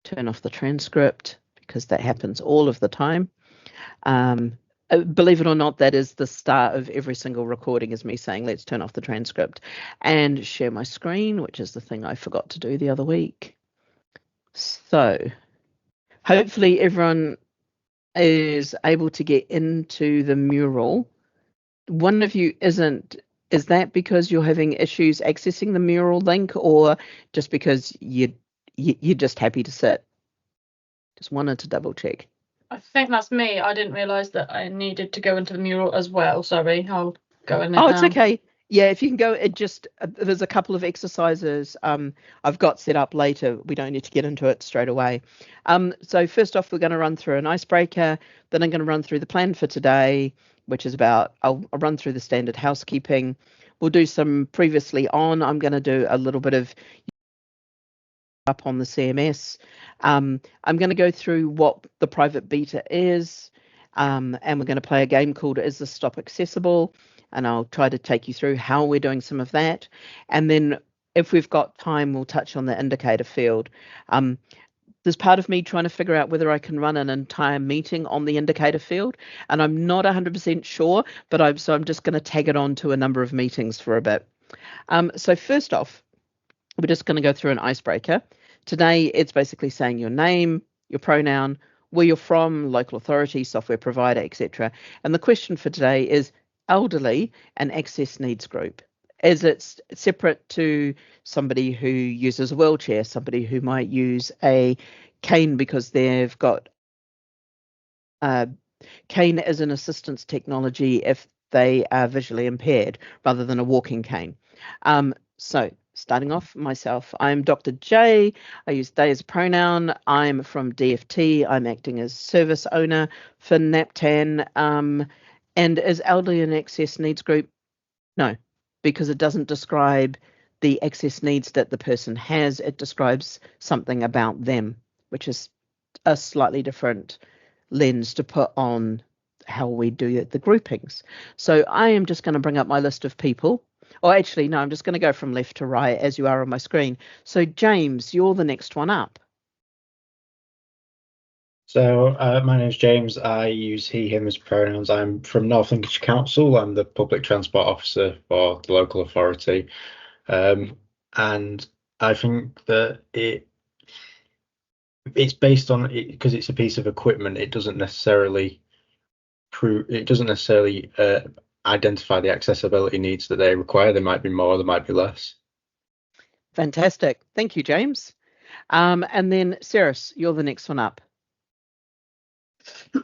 turn off the transcript because that happens all of the time. Believe it or not, that is the start of every single recording, is me saying, let's turn off the transcript, and share my screen, which is the thing I forgot to do the other week. So hopefully everyone is able to get into the mural. One of you isn't. Is that because you're having issues accessing the mural link, or just because you're just happy to sit? Just wanted to double check. I think that's me. I didn't realise that I needed to go into the mural as well. Sorry, I'll go in it Oh, it's now. okay. Yeah, if you can go, it just there's a couple of exercises I've got set up later. We don't need to get into it straight away. So first off, we're going to run through an icebreaker. Then I'm going to run through the plan for today, which is about I'll run through the standard housekeeping. We'll do some previously on. I'm going to do a little bit of up on the CMS. I'm going to go through what the private beta is, and we're going to play a game called Is This Stop Accessible? And I'll try to take you through how we're doing some of that. And then if we've got time, we'll touch on the indicator field. There's part of me trying to figure out whether I can run an entire meeting on the indicator field, and I'm not 100% sure, but I'm just going to tag it on to a number of meetings for a bit. So first off, we're just going to go through an icebreaker. Today, it's basically saying your name, your pronoun, where you're from, local authority, software provider, etc. And the question for today is elderly and access needs group. Is it separate to somebody who uses a wheelchair, somebody who might use a cane because they've got cane as an assistance technology if they are visually impaired rather than a walking cane? So starting off, myself, I'm Dr. J. I use they as a pronoun. I'm from DFT. I'm acting as service owner for NaPTAN. And is elderly and access needs group? No, because it doesn't describe the access needs that the person has. It describes something about them, which is a slightly different lens to put on how we do the groupings. So I am just going to bring up my list of people. Or actually, no, I'm just going to go from left to right as you are on my screen. So James, you're the next one up. So my name's James. I use he, him as pronouns. I'm from North Lincolnshire Council. I'm the public transport officer for the local authority. And I think that it's based on it because it's a piece of equipment. It doesn't necessarily identify the accessibility needs that they require. There might be more, there might be less. Fantastic. Thank you, James. And then Ceres, you're the next one up.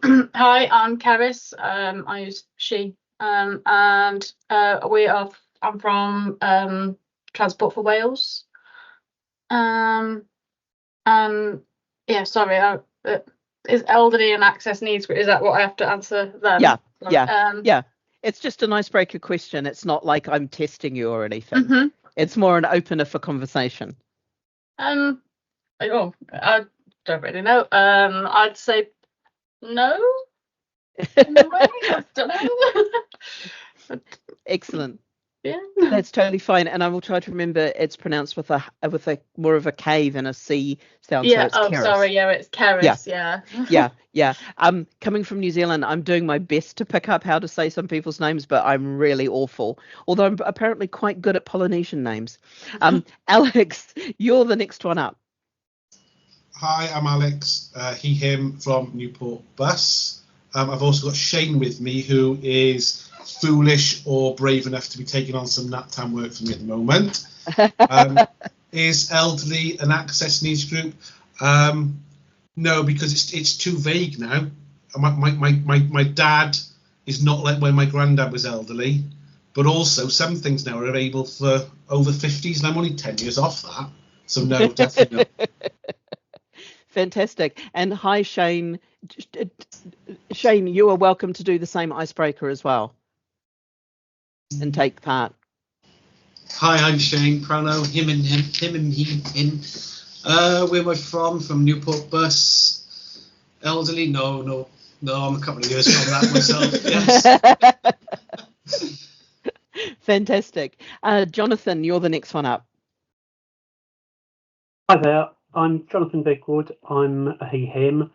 Hi, I'm Caris. I use she. And I'm from Transport for Wales. Yeah, sorry. Is elderly and access needs? Is that what I have to answer then? Yeah. It's just an icebreaker question. It's not like I'm testing you or anything. Mm-hmm. It's more an opener for conversation. I don't really know. I'd say no. In a way, I don't know. Excellent. Yeah, that's totally fine, and I will try to remember it's pronounced with a more of a K than a C sound. Yeah. So it's Keris. Sorry. Yeah, it's Keris. Yeah. Coming from New Zealand, I'm doing my best to pick up how to say some people's names, but I'm really awful. Although I'm apparently quite good at Polynesian names. Alex, you're the next one up. Hi, I'm Alex. He, him from Newport Bus. I've also got Shane with me, who is foolish or brave enough to be taking on some NaPTAN work for me at the moment. Is elderly an access needs group? No, because it's too vague now. My dad is not like when my granddad was elderly, but also some things now are available for over 50s, and I'm only 10 years off that. So no, definitely no. Fantastic. And hi, Shane. Shane, you are welcome to do the same icebreaker as well and take part. Hi, I'm Shane. Pronoun him and him, him and he, him. Where am I from? From Newport Bus. Elderly? No. I'm a couple of years from that myself. Yes. Fantastic. Jonathan, you're the next one up. Hi there. I'm Jonathan Bigwood. I'm a he, him.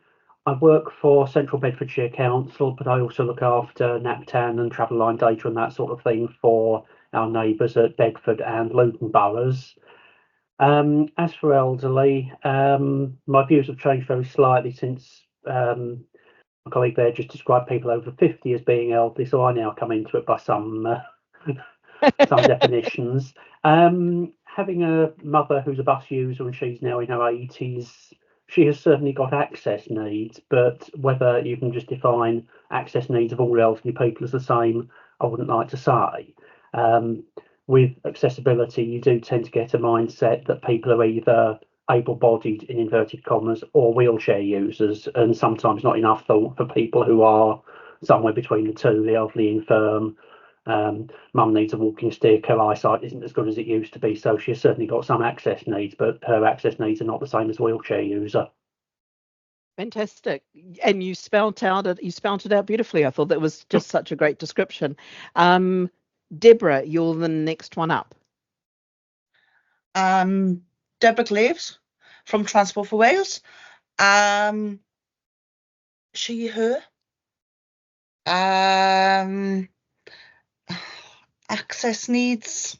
I work for Central Bedfordshire Council, but I also look after NaPTAN and travel line data and that sort of thing for our neighbours at Bedford and Luton boroughs. As for elderly, my views have changed very slightly since my colleague there just described people over 50 as being elderly, so I now come into it by some definitions. Having a mother who's a bus user and she's now in her 80s, she has certainly got access needs, but whether you can just define access needs of all elderly people as the same, I wouldn't like to say. With accessibility, you do tend to get a mindset that people are either able-bodied, in inverted commas, or wheelchair users, and sometimes not enough thought for people who are somewhere between the two, the elderly, infirm. Mum needs a walking stick, her eyesight isn't as good as it used to be, so she's certainly got some access needs, but her access needs are not the same as a wheelchair user. Fantastic. And you spelt it out beautifully. I thought that was just such a great description. Deborah, you're the next one up. Deborah Glaves from Transport for Wales. She, her. Access needs.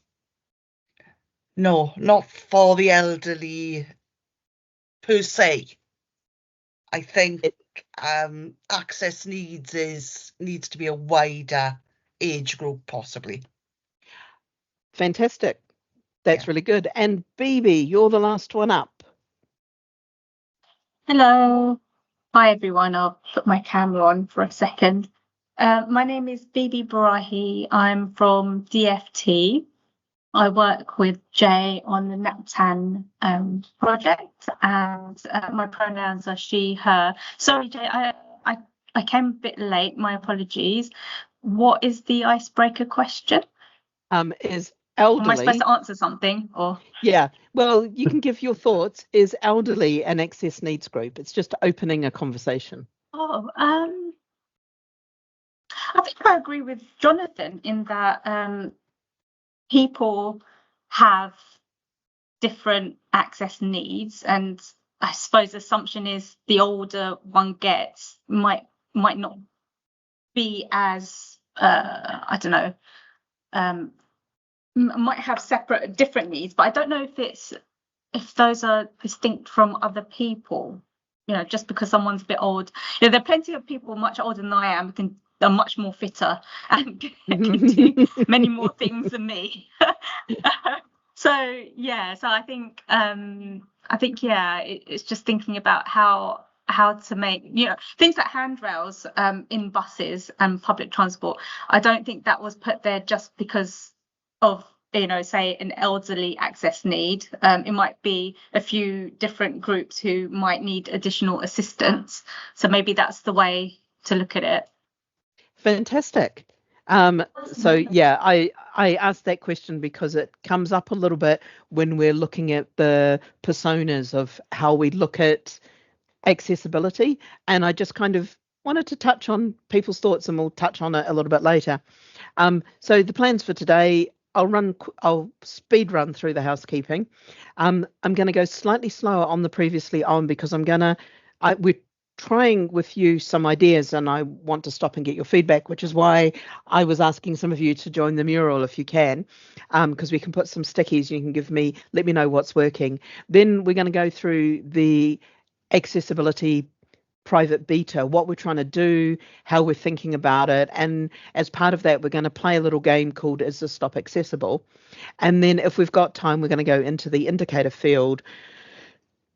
No, not for the elderly per se. I think access needs to be a wider age group, possibly. Fantastic. That's really good. And Bibi, you're the last one up. Hello. Hi, everyone. I'll put my camera on for a second. My name is Bibi Barahi. I'm from DFT. I work with Jay on the NaPTAN project, and my pronouns are she, her. Sorry, Jay, I came a bit late. My apologies. What is the icebreaker question? Is elderly... Am I supposed to answer something? Or yeah, well, you can give your thoughts. Is elderly an access needs group? It's just opening a conversation. Oh, I think I agree with Jonathan in that people have different access needs, and I suppose the assumption is the older one gets might not be as I don't know, might have different needs, but I don't know if those are distinct from other people. You know, just because someone's a bit old, there are plenty of people much older than I am are much more fitter and can do many more things than me. So I think it's just thinking about how to make, things like handrails in buses and public transport. I don't think that was put there just because of, say, an elderly access need. It might be a few different groups who might need additional assistance. So maybe that's the way to look at it. Fantastic. I asked that question because it comes up a little bit when we're looking at the personas of how we look at accessibility, and I just kind of wanted to touch on people's thoughts, and we'll touch on it a little bit later. So the plans for today, I'll speed run through the housekeeping. I'm going to go slightly slower on the previously on because we're trying with you some ideas, and I want to stop and get your feedback, which is why I was asking some of you to join the mural if you can, because we can put some stickies. You can let me know what's working. Then we're going to go through the accessibility private beta, what we're trying to do, how we're thinking about it, and as part of that we're going to play a little game called Is This Stop Accessible? And then if we've got time, we're going to go into the indicator field,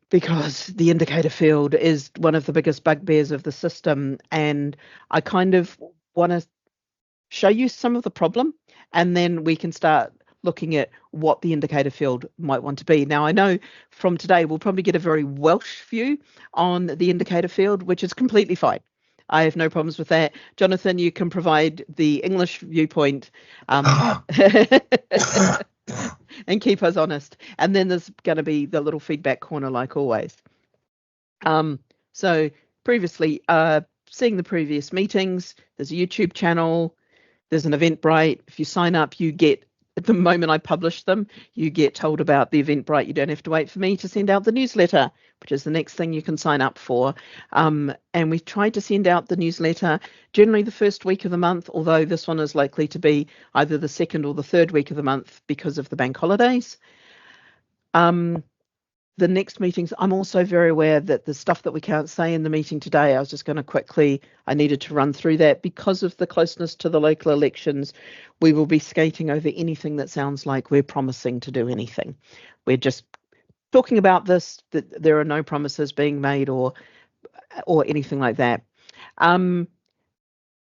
because the indicator field is one of the biggest bugbears of the system, and I kind of want to show you some of the problem, and then we can start looking at what the indicator field might want to be. Now, I know from today we'll probably get a very Welsh view on the indicator field, which is completely fine. I have no problems with that. Jonathan, you can provide the English viewpoint and keep us honest. And then there's going to be the little feedback corner like always. So previously, seeing the previous meetings, there's a YouTube channel, there's an Eventbrite. If you sign up, you get at the moment I publish them, you get told about the Eventbrite. You don't have to wait for me to send out the newsletter, which is the next thing you can sign up for. And we tried to send out the newsletter generally the first week of the month, although this one is likely to be either the second or the third week of the month because of the bank holidays. The next meetings, I'm also very aware that the stuff that we can't say in the meeting today, I was just going to quickly, I needed to run through that because of the closeness to the local elections. We will be skating over anything that sounds like we're promising to do anything. We're just talking about this, that there are no promises being made or anything like that.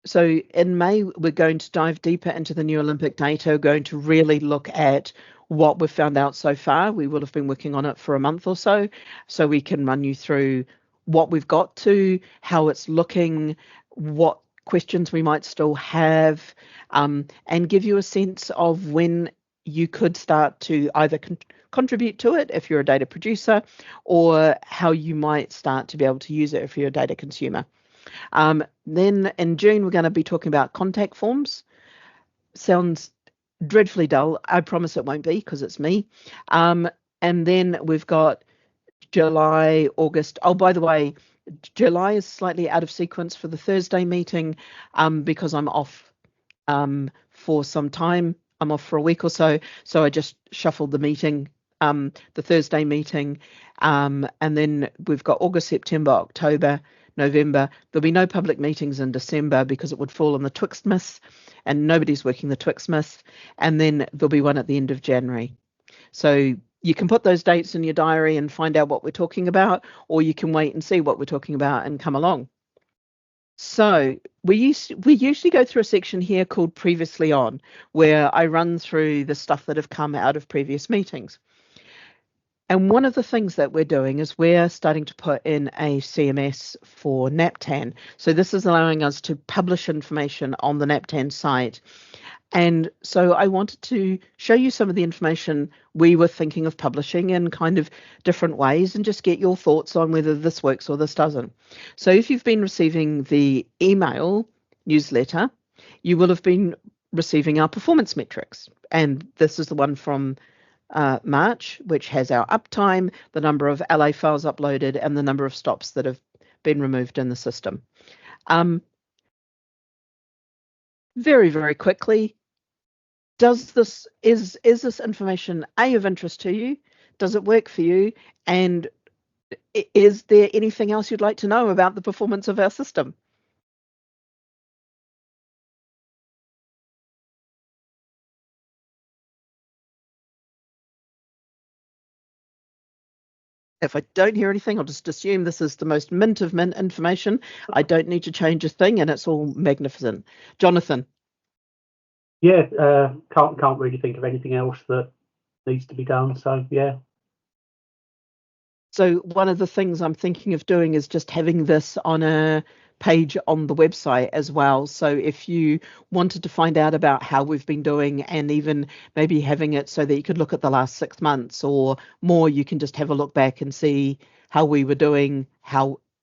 So in May, we're going to dive deeper into the new Olympic data. We're going to really look at what we've found out so far. We will have been working on it for a month or so we can run you through what we've got to, how it's looking, what questions we might still have, and give you a sense of when you could start to either contribute to it if you're a data producer, or how you might start to be able to use it if you're a data consumer. Then in June, we're going to be talking about contact forms. Sounds dreadfully dull. I promise it won't be because it's me. And then we've got July, August. Oh, by the way, July is slightly out of sequence for the Thursday meeting because I'm off for some time. I'm off for a week or so. So I just shuffled the meeting, the Thursday meeting. And then we've got August, September, October, November. There'll be no public meetings in December because it would fall on the Twixtmas and nobody's working the Twixtmas. And then there'll be one at the end of January. So you can put those dates in your diary and find out what we're talking about, or you can wait and see what we're talking about and come along. So we usually go through a section here called Previously On, where I run through the stuff that have come out of previous meetings. And one of the things that we're doing is we're starting to put in a CMS for NaPTAN. So this is allowing us to publish information on the NaPTAN site. And so I wanted to show you some of the information we were thinking of publishing in kind of different ways and just get your thoughts on whether this works or this doesn't. So if you've been receiving the email newsletter, you will have been receiving our performance metrics. And this is the one from March, which has our uptime, the number of LA files uploaded, and the number of stops that have been removed in the system. Very, very quickly, is this information of interest to you? Does it work for you? And is there anything else you'd like to know about the performance of our system? If I don't hear anything, I'll just assume this is the most mint of mint information. I don't need to change a thing, and it's all magnificent. Jonathan. Yeah, can't really think of anything else that needs to be done. So yeah. So one of the things I'm thinking of doing is just having this on a page on the website as well. So if you wanted to find out about how we've been doing, and even maybe having it so that you could look at the last 6 months or more, you can just have a look back and see how we were doing,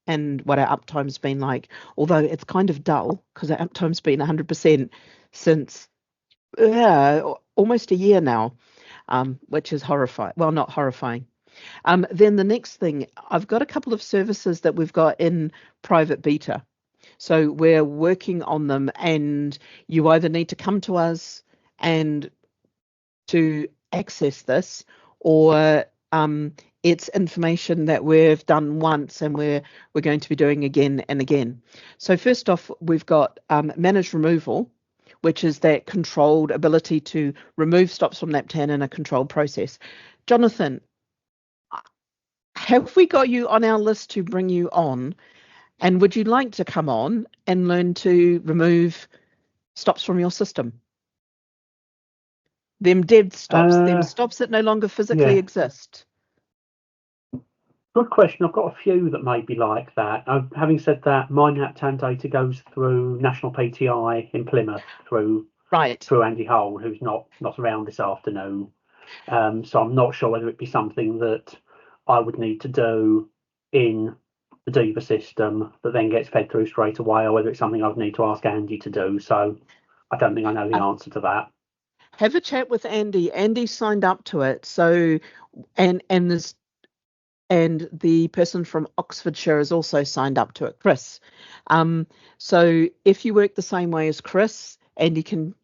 and what our uptime's been like. Although it's kind of dull because our uptime's been 100% since almost a year now, which is horrifying. Well, not horrifying. Then the next thing, I've got a couple of services that we've got in private beta. So we're working on them, and you either need to come to us and to access this, or it's information that we've done once and we're going to be doing again and again. So first off, we've got managed removal, which is that controlled ability to remove stops from NaPTAN in a controlled process. Jonathan, have we got you on our list to bring you on? And would you like to come on and learn to remove stops from your system? Them dead stops, them stops that no longer physically exist. Good question. I've got a few that may be like that. Having said that, my NaPTAN data goes through National PTI in Plymouth through Andy Hole, who's not around this afternoon. So I'm not sure whether it be something that I would need to do in the Diva system that then gets fed through straight away, or whether it's something I'd need to ask Andy to do. So I don't think I know the answer to that. have a chat with Andy. Andy signed up to it, so and there's and the person from Oxfordshire is also signed up to it, Chris. So if you work the same way as Chris, Andy can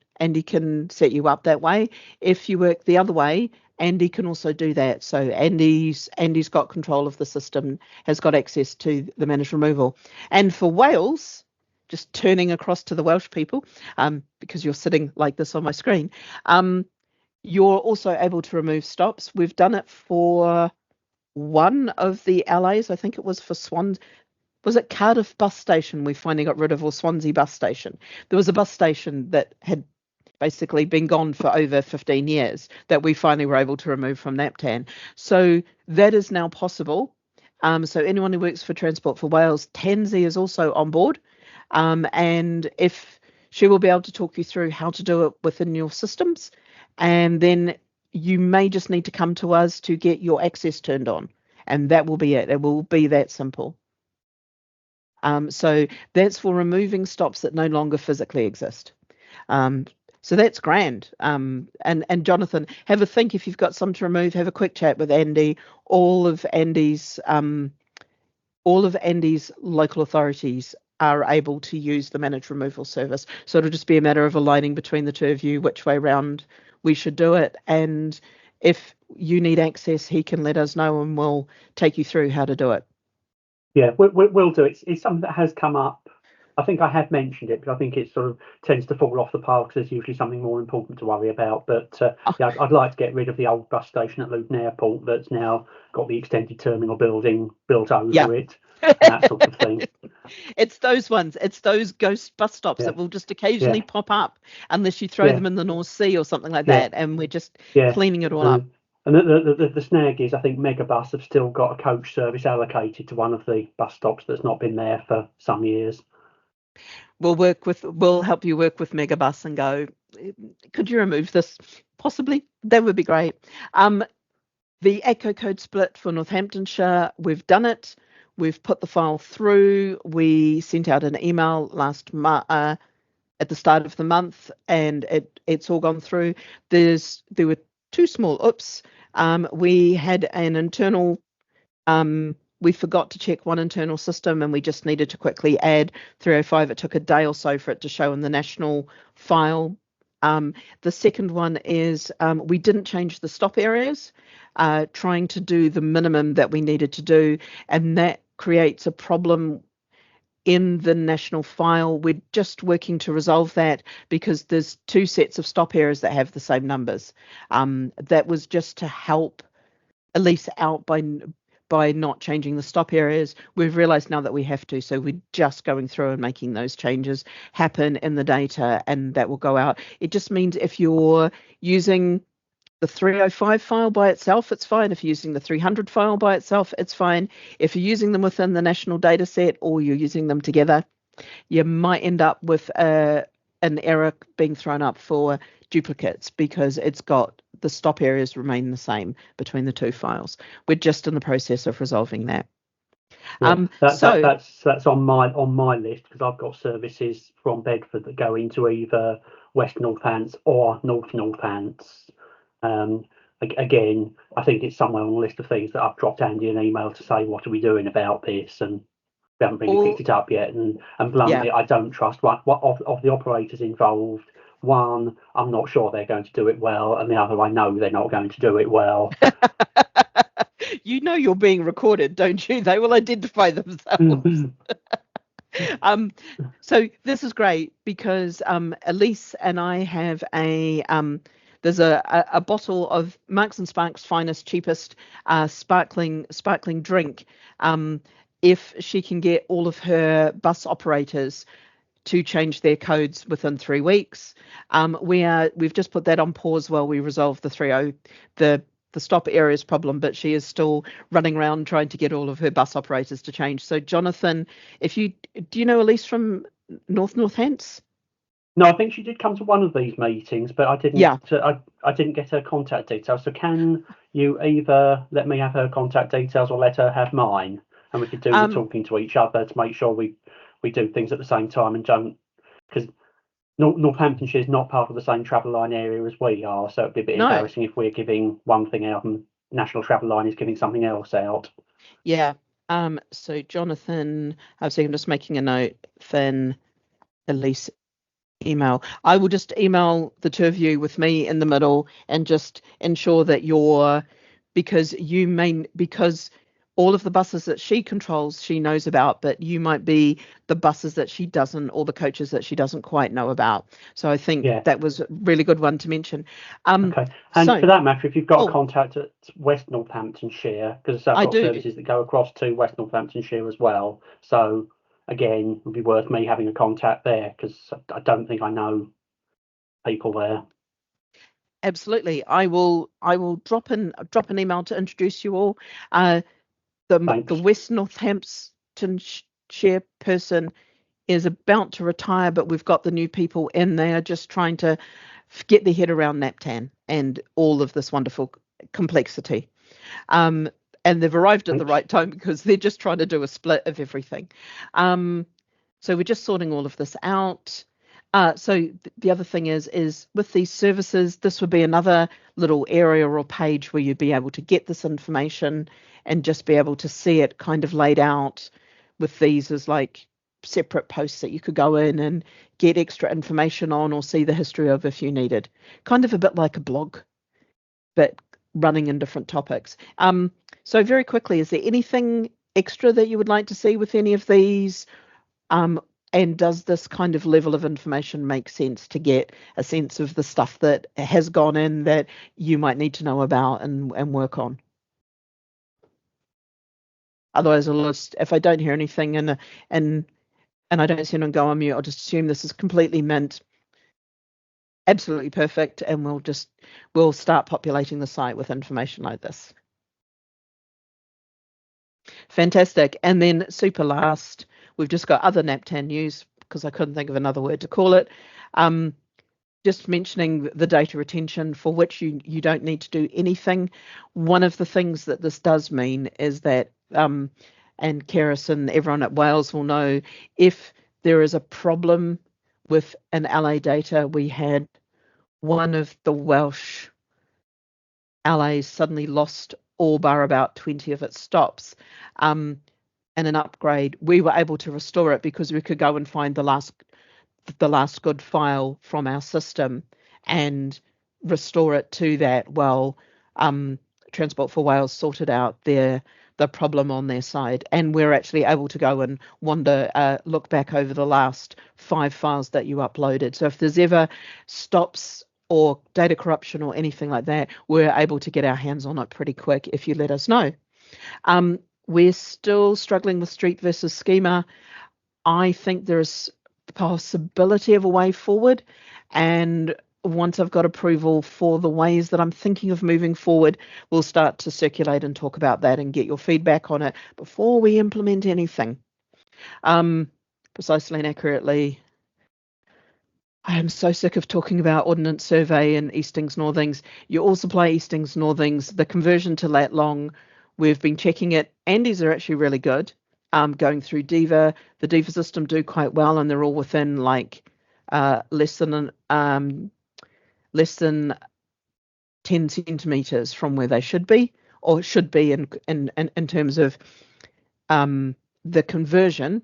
set you up that way. If you work the other way, Andy can also do that. So Andy's got control of the system, has got access to the managed removal. And for Wales, just turning across to the Welsh people, because you're sitting like this on my screen, you're also able to remove stops. We've done it for one of the LAs, I think it was for was it Cardiff bus station? We finally got rid of, or Swansea bus station. There was a bus station that had basically been gone for over 15 years that we finally were able to remove from NaPTAN. So that is now possible. So anyone who works for Transport for Wales, Tansy is also on board. And if she will be able to talk you through how to do it within your systems, and then you may just need to come to us to get your access turned on, and that will be it. It will be that simple. So that's for removing stops that no longer physically exist. So that's grand. And Jonathan, have a think. If you've got some to remove, have a quick chat with Andy. All of Andy's local authorities are able to use the managed removal service. So it'll just be a matter of aligning between the two of you which way round we should do it. And if you need access, he can let us know and we'll take you through how to do it. Yeah, we'll do it. It's something that has come up. I think I have mentioned it, but I think it sort of tends to fall off the pile because there's usually something more important to worry about. But yeah, I'd like to get rid of the old bus station at Luton Airport that's now got the extended terminal building built over it, and that sort of thing. It's those ones. It's those ghost bus stops that will just occasionally pop up unless you throw them in the North Sea or something like that. And we're just cleaning it all up. And the snag is, I think Megabus have still got a coach service allocated to one of the bus stops that's not been there for some years. We'll help you work with Megabus and go, could you remove this? Possibly. That would be great. The ACO code split for Northamptonshire, we've done it. We've put the file through. We sent out an email at the start of the month, and it's all gone through. There were two small oops. We had an internal. We forgot to check one internal system, and we just needed to quickly add 305. It took a day or so for it to show in the national file. The second one is we didn't change the stop areas, trying to do the minimum that we needed to do, and that creates a problem in the national file. We're just working to resolve that because there's two sets of stop areas that have the same numbers. That was just to help Elise out by not changing the stop areas. We've realized now that we have to, so we're just going through and making those changes happen in the data, and that will go out. It just means if you're using the 305 file by itself, it's fine. If you're using the 300 file by itself, it's fine. If you're using them within the national data set or you're using them together, you might end up with an error being thrown up for duplicates because it's got the stop areas remain the same between the two files. We're just in the process of resolving that. That's on my list because I've got services from Bedford that go into either West Northants or North Northants. Again, I think it's somewhere on the list of things that I've dropped Andy an email to say, what are we doing about this? And we haven't really picked it up yet. And bluntly, I don't trust what of the operators involved. One, I'm not sure they're going to do it well, and the other, I know they're not going to do it well. You know you're being recorded, don't you? They will identify themselves. So this is great because Elise and I have there's a bottle of Marks and Sparks finest, cheapest sparkling drink. If she can get all of her bus operators to change their codes within 3 weeks, we've just put that on pause while we resolve the stop areas problem, but she is still running around trying to get all of her bus operators to change. So Jonathan, do you know Elise from North Northants? No, I think she did come to one of these meetings, but I didn't. Yeah. I didn't get her contact details. So can you either let me have her contact details or let her have mine, and we could do the talking to each other to make sure we do things at the same time and don't, because Northamptonshire is not part of the same travel line area as we are, so it'd be a bit No. embarrassing if we're giving one thing out and National Travel Line is giving something else out. Yeah. So Jonathan, I was just making a note, Finn, Elise, email. I will just email the two of you with me in the middle and just ensure that because all of the buses that she controls, she knows about, but you might be the buses that she doesn't, or the coaches that she doesn't quite know about. So I think that was a really good one to mention. Okay, and for that matter, if you've got a contact at West Northamptonshire, because I've got services that go across to West Northamptonshire as well. So again, it would be worth me having a contact there, because I don't think I know people there. Absolutely, I will drop an email to introduce you all. The West Northamptonshire person is about to retire, but we've got the new people in there just trying to get their head around NaPTAN and all of this wonderful complexity. And they've arrived at the right time because they're just trying to do a split of everything. So we're just sorting all of this out. So the other thing is with these services, this would be another little area or page where you'd be able to get this information and just be able to see it kind of laid out with these as like separate posts that you could go in and get extra information on or see the history of if you needed. Kind of a bit like a blog, but running in different topics. So very quickly, is there anything extra that you would like to see with any of these? And does this kind of level of information make sense to get a sense of the stuff that has gone in that you might need to know about and work on? Otherwise, if I don't hear anything and I don't see anyone go on mute, I'll just assume this is completely mint, absolutely perfect, and we'll start populating the site with information like this. Fantastic. And then super last, we've just got other NaPTAN news because I couldn't think of another word to call it. Just mentioning the data retention for which you don't need to do anything. One of the things that this does mean is that, and Keris and everyone at Wales will know, if there is a problem with an LA data, we had one of the Welsh LAs suddenly lost all bar about 20 of its stops. And an upgrade, we were able to restore it because we could go and find the last good file from our system and restore it to that. Well, Transport for Wales sorted out the problem on their side, and we're actually able to go and look back over the last 5 files that you uploaded. So if there's ever stops or data corruption or anything like that, we're able to get our hands on it pretty quick if you let us know. We're still struggling with street versus schema. I think there's a possibility of a way forward, and once I've got approval for the ways that I'm thinking of moving forward, we'll start to circulate and talk about that and get your feedback on it before we implement anything. Precisely and accurately, I am so sick of talking about Ordnance Survey and Eastings Northings. You all supply Eastings Northings. The conversion to lat long, we've been checking it. Andes are actually really good. Going through Diva, the Diva system do quite well, and they're all within like less than 10 centimeters from where they should be, or should be in terms of the conversion.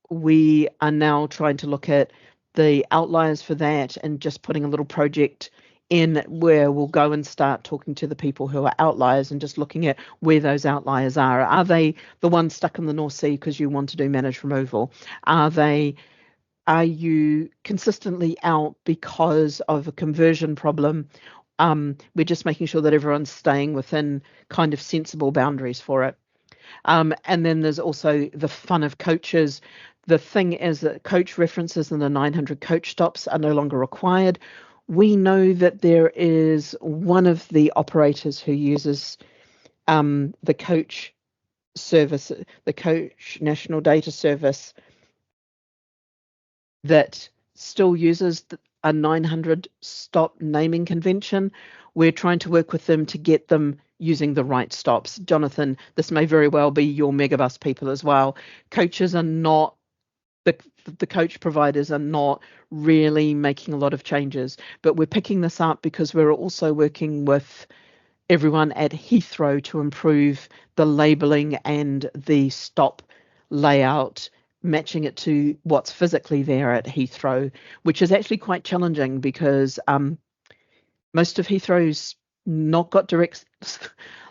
We are now trying to look at the outliers for that and just putting a little project in where we'll go and start talking to the people who are outliers and just looking at where those outliers are. Are they the ones stuck in the North Sea because you want to do managed removal? Are you consistently out because of a conversion problem? We're just making sure that everyone's staying within kind of sensible boundaries for it. And then there's also the fun of coaches. The thing is that coach references and the 900 coach stops are no longer required. We know that there is one of the operators who uses the coach service, the Coach National Data Service, that still uses a 900 stop naming convention. We're trying to work with them to get them using the right stops. Jonathan, this may very well be your megabus people as well. Coaches are not the coach providers are not really making a lot of changes. But we're picking this up because we're also working with everyone at Heathrow to improve the labelling and the stop layout, matching it to what's physically there at Heathrow, which is actually quite challenging because most of Heathrow's not got direct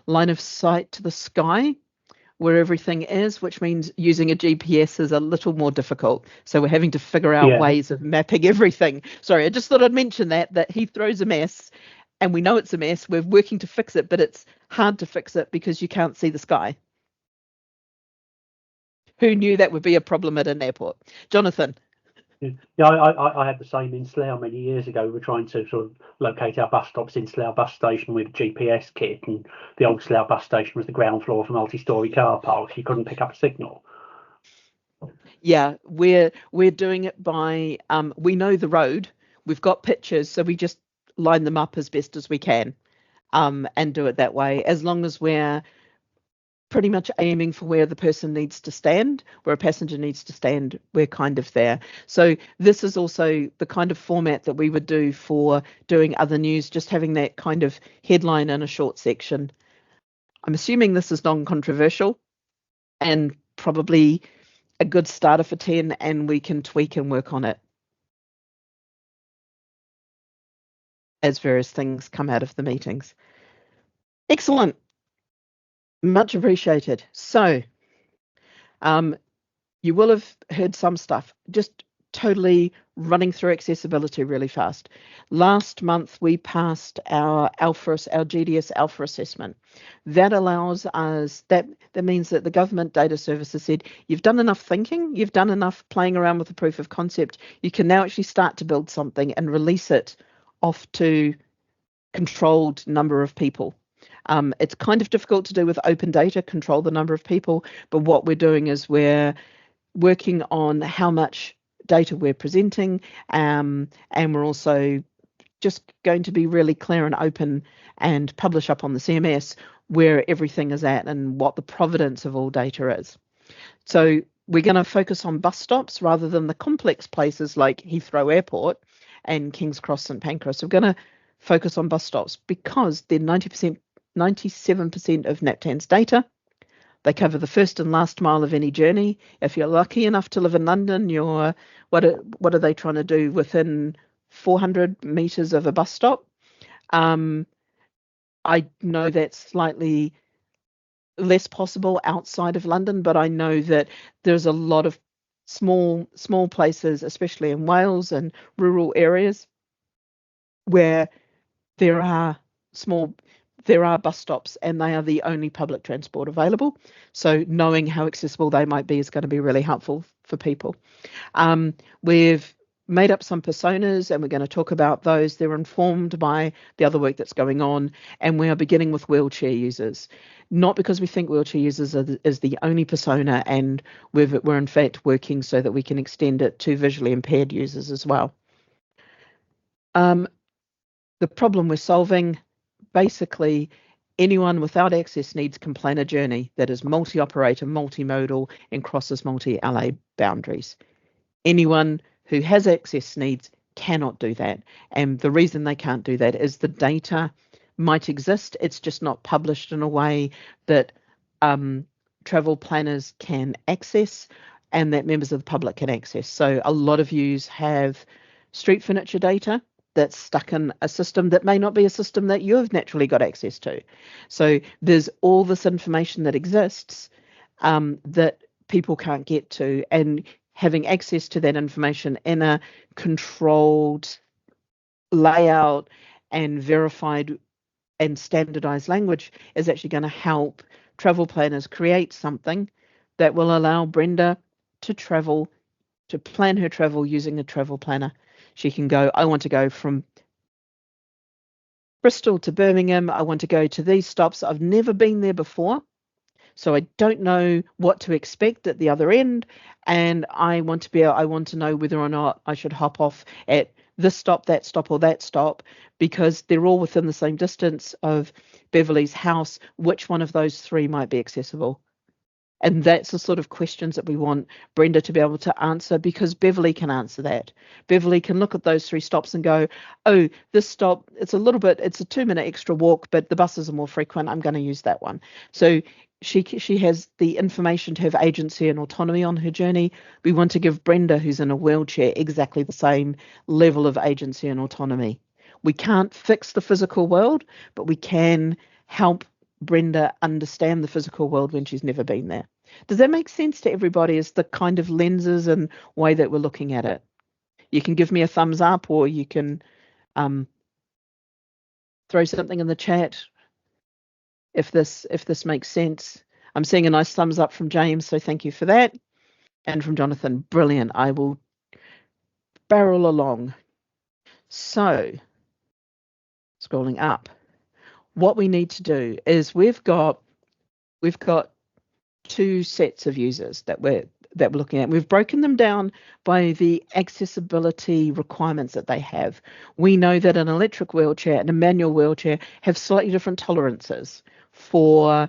line of sight to the sky where everything is, which means using a GPS is a little more difficult. So we're having to figure out ways of mapping everything. Sorry, I just thought I'd mention that Heathrow's a mess, and we know it's a mess. We're working to fix it, but it's hard to fix it because you can't see the sky. Who knew that would be a problem at an airport? Jonathan. Yeah, I had the same in Slough many years ago. We were trying to sort of locate our bus stops in Slough bus station with a GPS kit, and the old Slough bus station was the ground floor of a multi-storey car park. You couldn't pick up a signal. Yeah, we're doing it by we know the road. We've got pictures, so we just line them up as best as we can, and do it that way. As long as we're pretty much aiming for where the person needs to stand, where a passenger needs to stand, we're kind of there. So this is also the kind of format that we would do for doing other news, just having that kind of headline in a short section. I'm assuming this is non-controversial and probably a good starter for 10, and we can tweak and work on it as various things come out of the meetings. Excellent. Much appreciated. So, you will have heard some stuff, just totally running through accessibility really fast. Last month, we passed our GDS Alpha assessment. That allows us, that means that the government data services said, you've done enough thinking, you've done enough playing around with the proof of concept, you can now actually start to build something and release it off to controlled number of people. It's kind of difficult to do with open data, control the number of people, but what we're doing is we're working on how much data we're presenting, and we're also just going to be really clear and open and publish up on the CMS where everything is at and what the provenance of all data is. So we're going to focus on bus stops rather than the complex places like Heathrow Airport and King's Cross St Pancras. We're going to focus on bus stops because they're 97% of NaPTAN's data. They cover the first and last mile of any journey. If you're lucky enough to live in London, you're what are they trying to do within 400 metres of a bus stop? I know that's slightly less possible outside of London, but I know that there's a lot of small places, especially in Wales and rural areas, where there are bus stops and they are the only public transport available. So knowing how accessible they might be is going to be really helpful for people. We've made up some personas and we're going to talk about those. They're informed by the other work that's going on, and we are beginning with wheelchair users. Not because we think wheelchair users is the only persona, and we're in fact working so that we can extend it to visually impaired users as well. The problem we're solving, basically, anyone without access needs can plan a journey that is multi-operator, multimodal, and crosses multi-LA boundaries. Anyone who has access needs cannot do that. And the reason they can't do that is the data might exist. It's just not published in a way that travel planners can access and that members of the public can access. So a lot of yous have street furniture data that's stuck in a system that may not be a system that you've naturally got access to. So there's all this information that exists that people can't get to, and having access to that information in a controlled layout and verified and standardized language is actually going to help travel planners create something that will allow Brenda to plan her travel using a travel planner. She can go, I want to go from Bristol to Birmingham. I want to go to these stops. I've never been there before, so I don't know what to expect at the other end. And I want to know whether or not I should hop off at this stop, that stop, or that stop, because they're all within the same distance of Beverly's house. Which one of those three might be accessible? And that's the sort of questions that we want Brenda to be able to answer, because Beverly can answer that. Beverly can look at those 3 stops and go, oh, this stop, it's a 2-minute extra walk, but the buses are more frequent. I'm going to use that one. So she has the information to have agency and autonomy on her journey. We want to give Brenda, who's in a wheelchair, exactly the same level of agency and autonomy. We can't fix the physical world, but we can help Brenda understand the physical world when she's never been there. Does that make sense to everybody as the kind of lenses and way that we're looking at it? You can give me a thumbs up, or you can throw something in the chat if this makes sense. I'm seeing a nice thumbs up from James, so thank you for that. And from Jonathan, brilliant. I will barrel along. So, scrolling up, what we need to do is we've got 2 sets of users that we're looking at. We've broken them down by the accessibility requirements that they have. We know that an electric wheelchair and a manual wheelchair have slightly different tolerances for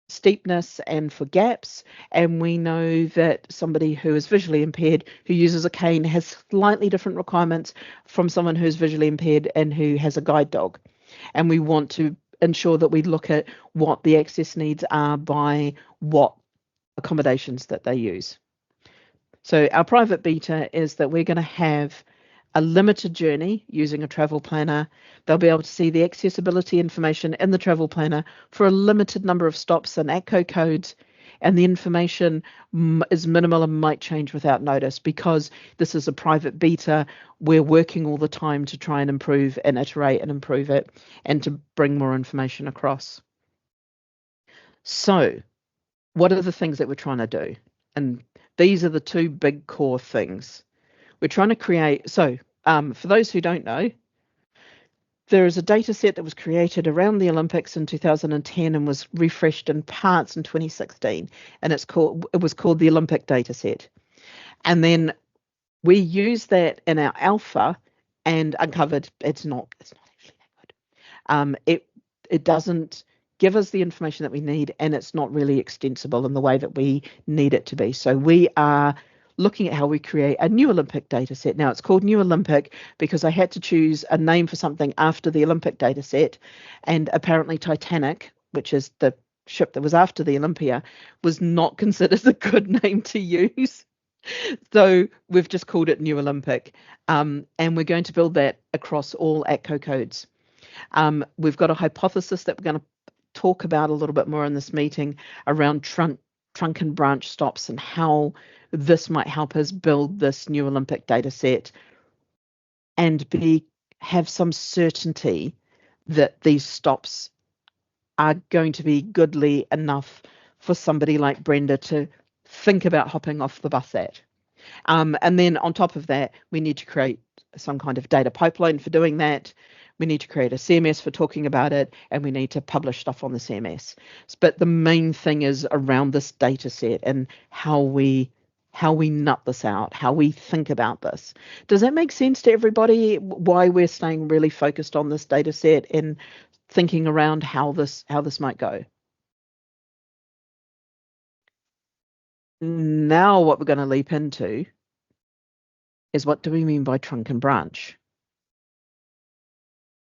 steepness and for gaps, and we know that somebody who is visually impaired who uses a cane has slightly different requirements from someone who's visually impaired and who has a guide dog. And we want to ensure that we look at what the access needs are by what accommodations that they use. So our private beta is that we're going to have a limited journey using a travel planner. They'll be able to see the accessibility information in the travel planner for a limited number of stops and ACCO codes, and the information is minimal and might change without notice. Because this is a private beta, we're working all the time to try and improve and iterate and improve it and to bring more information across. So what are the things that we're trying to do? And these are the 2 big core things. We're trying to create, so for those who don't know, there is a data set that was created around the Olympics in 2010 and was refreshed in parts in 2016, and it was called the Olympic data set. And then we used that in our alpha and uncovered it's not actually that good. It doesn't give us the information that we need, and it's not really extensible in the way that we need it to be. So we are looking at how we create a new Olympic data set. Now, it's called New Olympic because I had to choose a name for something after the Olympic data set, and apparently Titanic, which is the ship that was after the Olympia, was not considered a good name to use. So we've just called it New Olympic, and we're going to build that across all ACCO codes. We've got a hypothesis that we're going to talk about a little bit more in this meeting around trunk and branch stops and how this might help us build this new Olympic data set and have some certainty that these stops are going to be goodly enough for somebody like Brenda to think about hopping off the bus at. And then on top of that, we need to create some kind of data pipeline for doing that. We need to create a CMS for talking about it, and we need to publish stuff on the CMS. But the main thing is around this data set and how we nut this out, how we think about this. Does that make sense to everybody? Why we're staying really focused on this data set and thinking around how this might go? Now what we're going to leap into is, what do we mean by trunk and branch?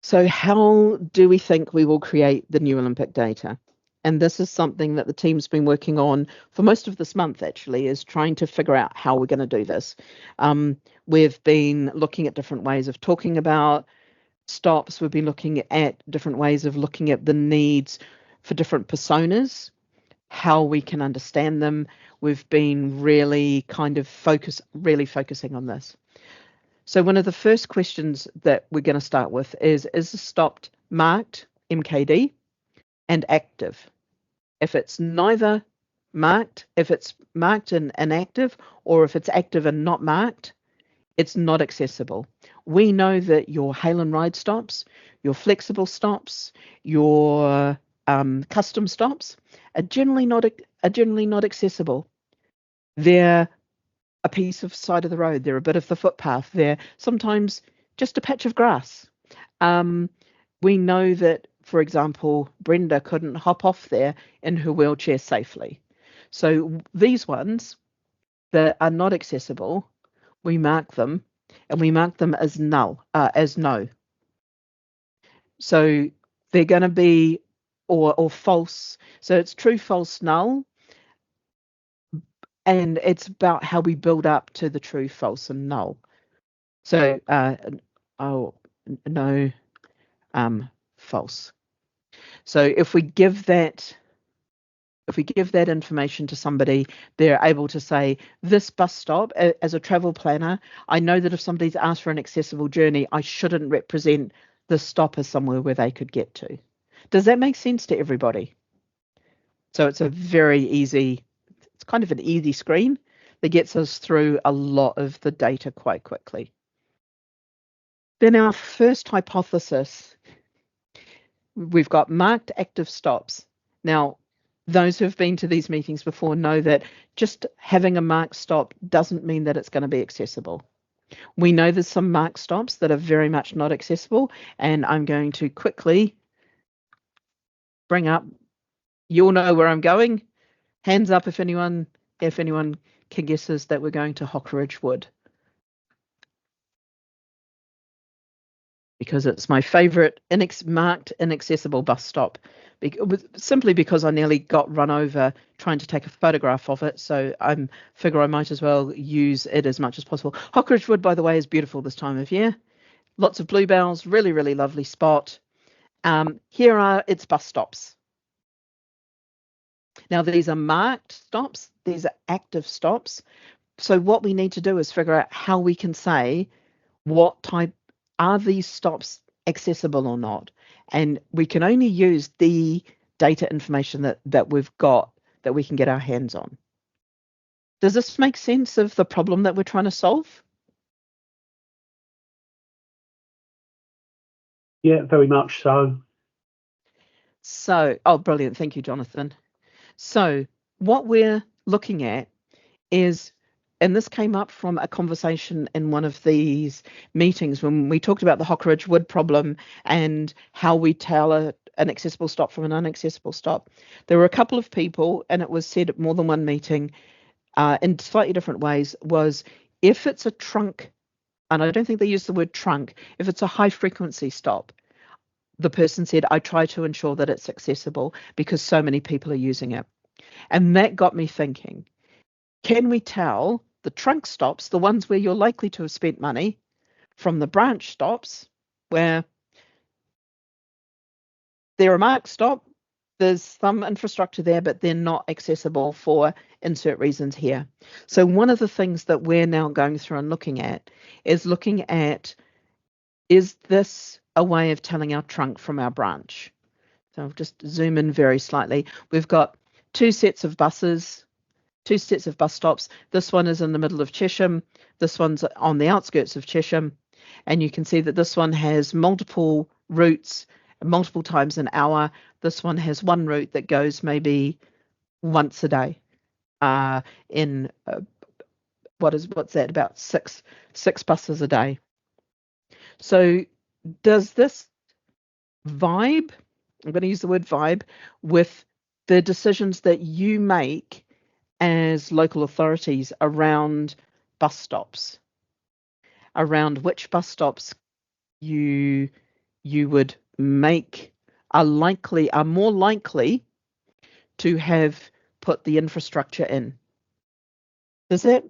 So how do we think we will create the new Olympic data? And this is something that the team's been working on for most of this month, actually, is trying to figure out how we're going to do this. We've been looking at different ways of talking about stops. We've been looking at different ways of looking at the needs for different personas, how we can understand them. We've been really focusing on this. So one of the first questions that we're going to start with is the stop marked MKD and active? If it's neither marked, if it's marked and inactive, or if it's active and not marked, it's not accessible. We know that your hail and ride stops, your flexible stops, your custom stops are generally not accessible. They're a piece of side of the road. They're a bit of the footpath. They're sometimes just a patch of grass. We know that for example, Brenda couldn't hop off there in her wheelchair safely. So these ones that are not accessible, we mark them, and we mark them as null, as no. So they're going to be or false. So it's true, false, null, and it's about how we build up to the true, false, and null. So no, false. So if we give that information to somebody, they're able to say, this bus stop, as a travel planner, I know that if somebody's asked for an accessible journey, I shouldn't represent the stop as somewhere where they could get to. Does that make sense to everybody? So it's a very easy, it's kind of an easy screen that gets us through a lot of the data quite quickly. Then our first hypothesis, we've got marked active stops. Now, those who've been to these meetings before know that just having a marked stop doesn't mean that it's going to be accessible. We know there's some marked stops that are very much not accessible, and I'm going to quickly bring up, you'll know where I'm going. Hands up if anyone can guesses that we're going to Hockeridge Wood. Because it's my favourite marked inaccessible bus stop, simply because I nearly got run over trying to take a photograph of it, so I figure I might as well use it as much as possible. Hockeridge Wood, by the way, is beautiful this time of year. Lots of bluebells, really, really lovely spot. Here are its bus stops. Now, these are marked stops. These are active stops. So what we need to do is figure out how we can say what type, are these stops accessible or not? And we can only use the data information that we've got, that we can get our hands on. Does this make sense of the problem that we're trying to solve? Yeah, very much so. So, oh, brilliant. Thank you, Jonathan. So what we're looking at is, and this came up from a conversation in one of these meetings when we talked about the Hockeridge Wood problem and how we tell an accessible stop from an inaccessible stop. There were a couple of people, and it was said at more than one meeting in slightly different ways, was if it's a trunk, and I don't think they used the word trunk, if it's a high frequency stop, the person said, I try to ensure that it's accessible because so many people are using it. And that got me thinking, can we tell the trunk stops, the ones where you're likely to have spent money, from the branch stops where they're a marked stop, there's some infrastructure there, but they're not accessible for insert reasons here. So one of the things that we're now going through and looking at, is this a way of telling our trunk from our branch? So I'll just zoom in very slightly. We've got two sets of buses, two sets of bus stops. This one is in the middle of Chesham. This one's on the outskirts of Chesham. And you can see that this one has multiple routes, multiple times an hour. This one has one route that goes maybe once a day. What's that? About six buses a day. So does this vibe, I'm going to use the word vibe, with the decisions that you make as local authorities around bus stops, around which bus stops you would make are more likely to have put the infrastructure in? Does that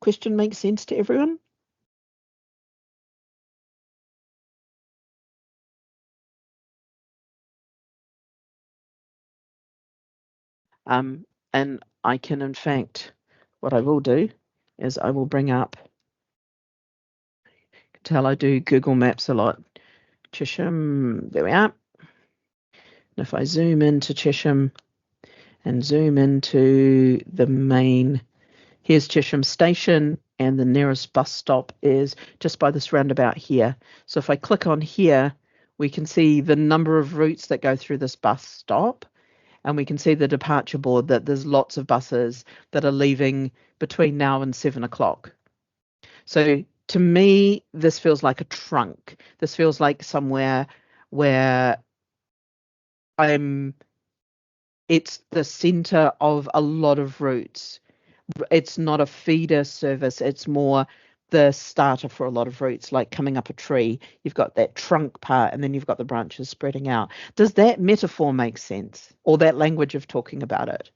question make sense to everyone? And I can, in fact, what I will do is I will bring up, you can tell I do Google Maps a lot. Chesham, there we are. And if I zoom into Chesham and zoom into the main, here's Chesham Station, and the nearest bus stop is just by this roundabout here. So if I click on here, we can see the number of routes that go through this bus stop. And we can see the departure board, that there's lots of buses that are leaving between now and 7 o'clock. So to me, this feels like a trunk. This feels like somewhere where it's the center of a lot of routes. It's not a feeder service, it's more the starter for a lot of routes, like coming up a tree. You've got that trunk part and then you've got the branches spreading out. Does that metaphor make sense, or that language of talking about it?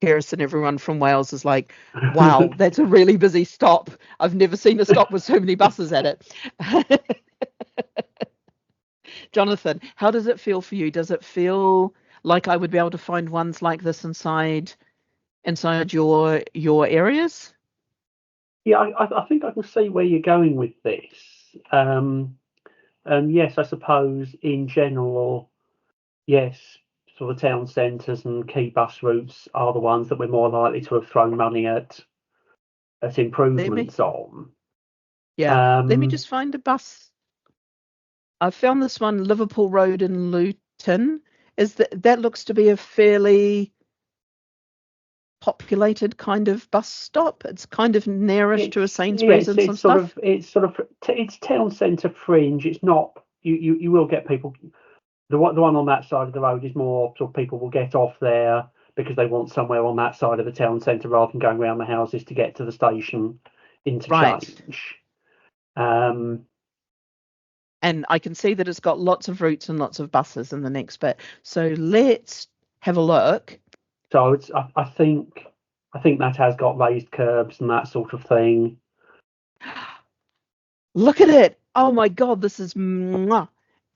Harrison, everyone from Wales is like, wow, that's a really busy stop. I've never seen a stop with so many buses at it. Jonathan, how does it feel for you? Does it feel like I would be able to find ones like this inside your areas? Yeah, I think I can see where you're going with this. And yes, I suppose in general, yes, sort of town centres and key bus routes are the ones that we're more likely to have thrown money at improvements on. Yeah, let me just find a bus. I found this one, Liverpool Road in Luton. That looks to be a fairly populated kind of bus stop. It's kind of nearish to a Sainsbury's and some stuff. It's town centre fringe. It's not. You will get people. The one on that side of the road is more sort of people will get off there because they want somewhere on that side of the town centre rather than going around the houses to get to the station interchange. Right. And I can see that it's got lots of routes and lots of buses in the next bit. So let's have a look. So I think that has got raised curbs and that sort of thing. Look at it. Oh my God, this is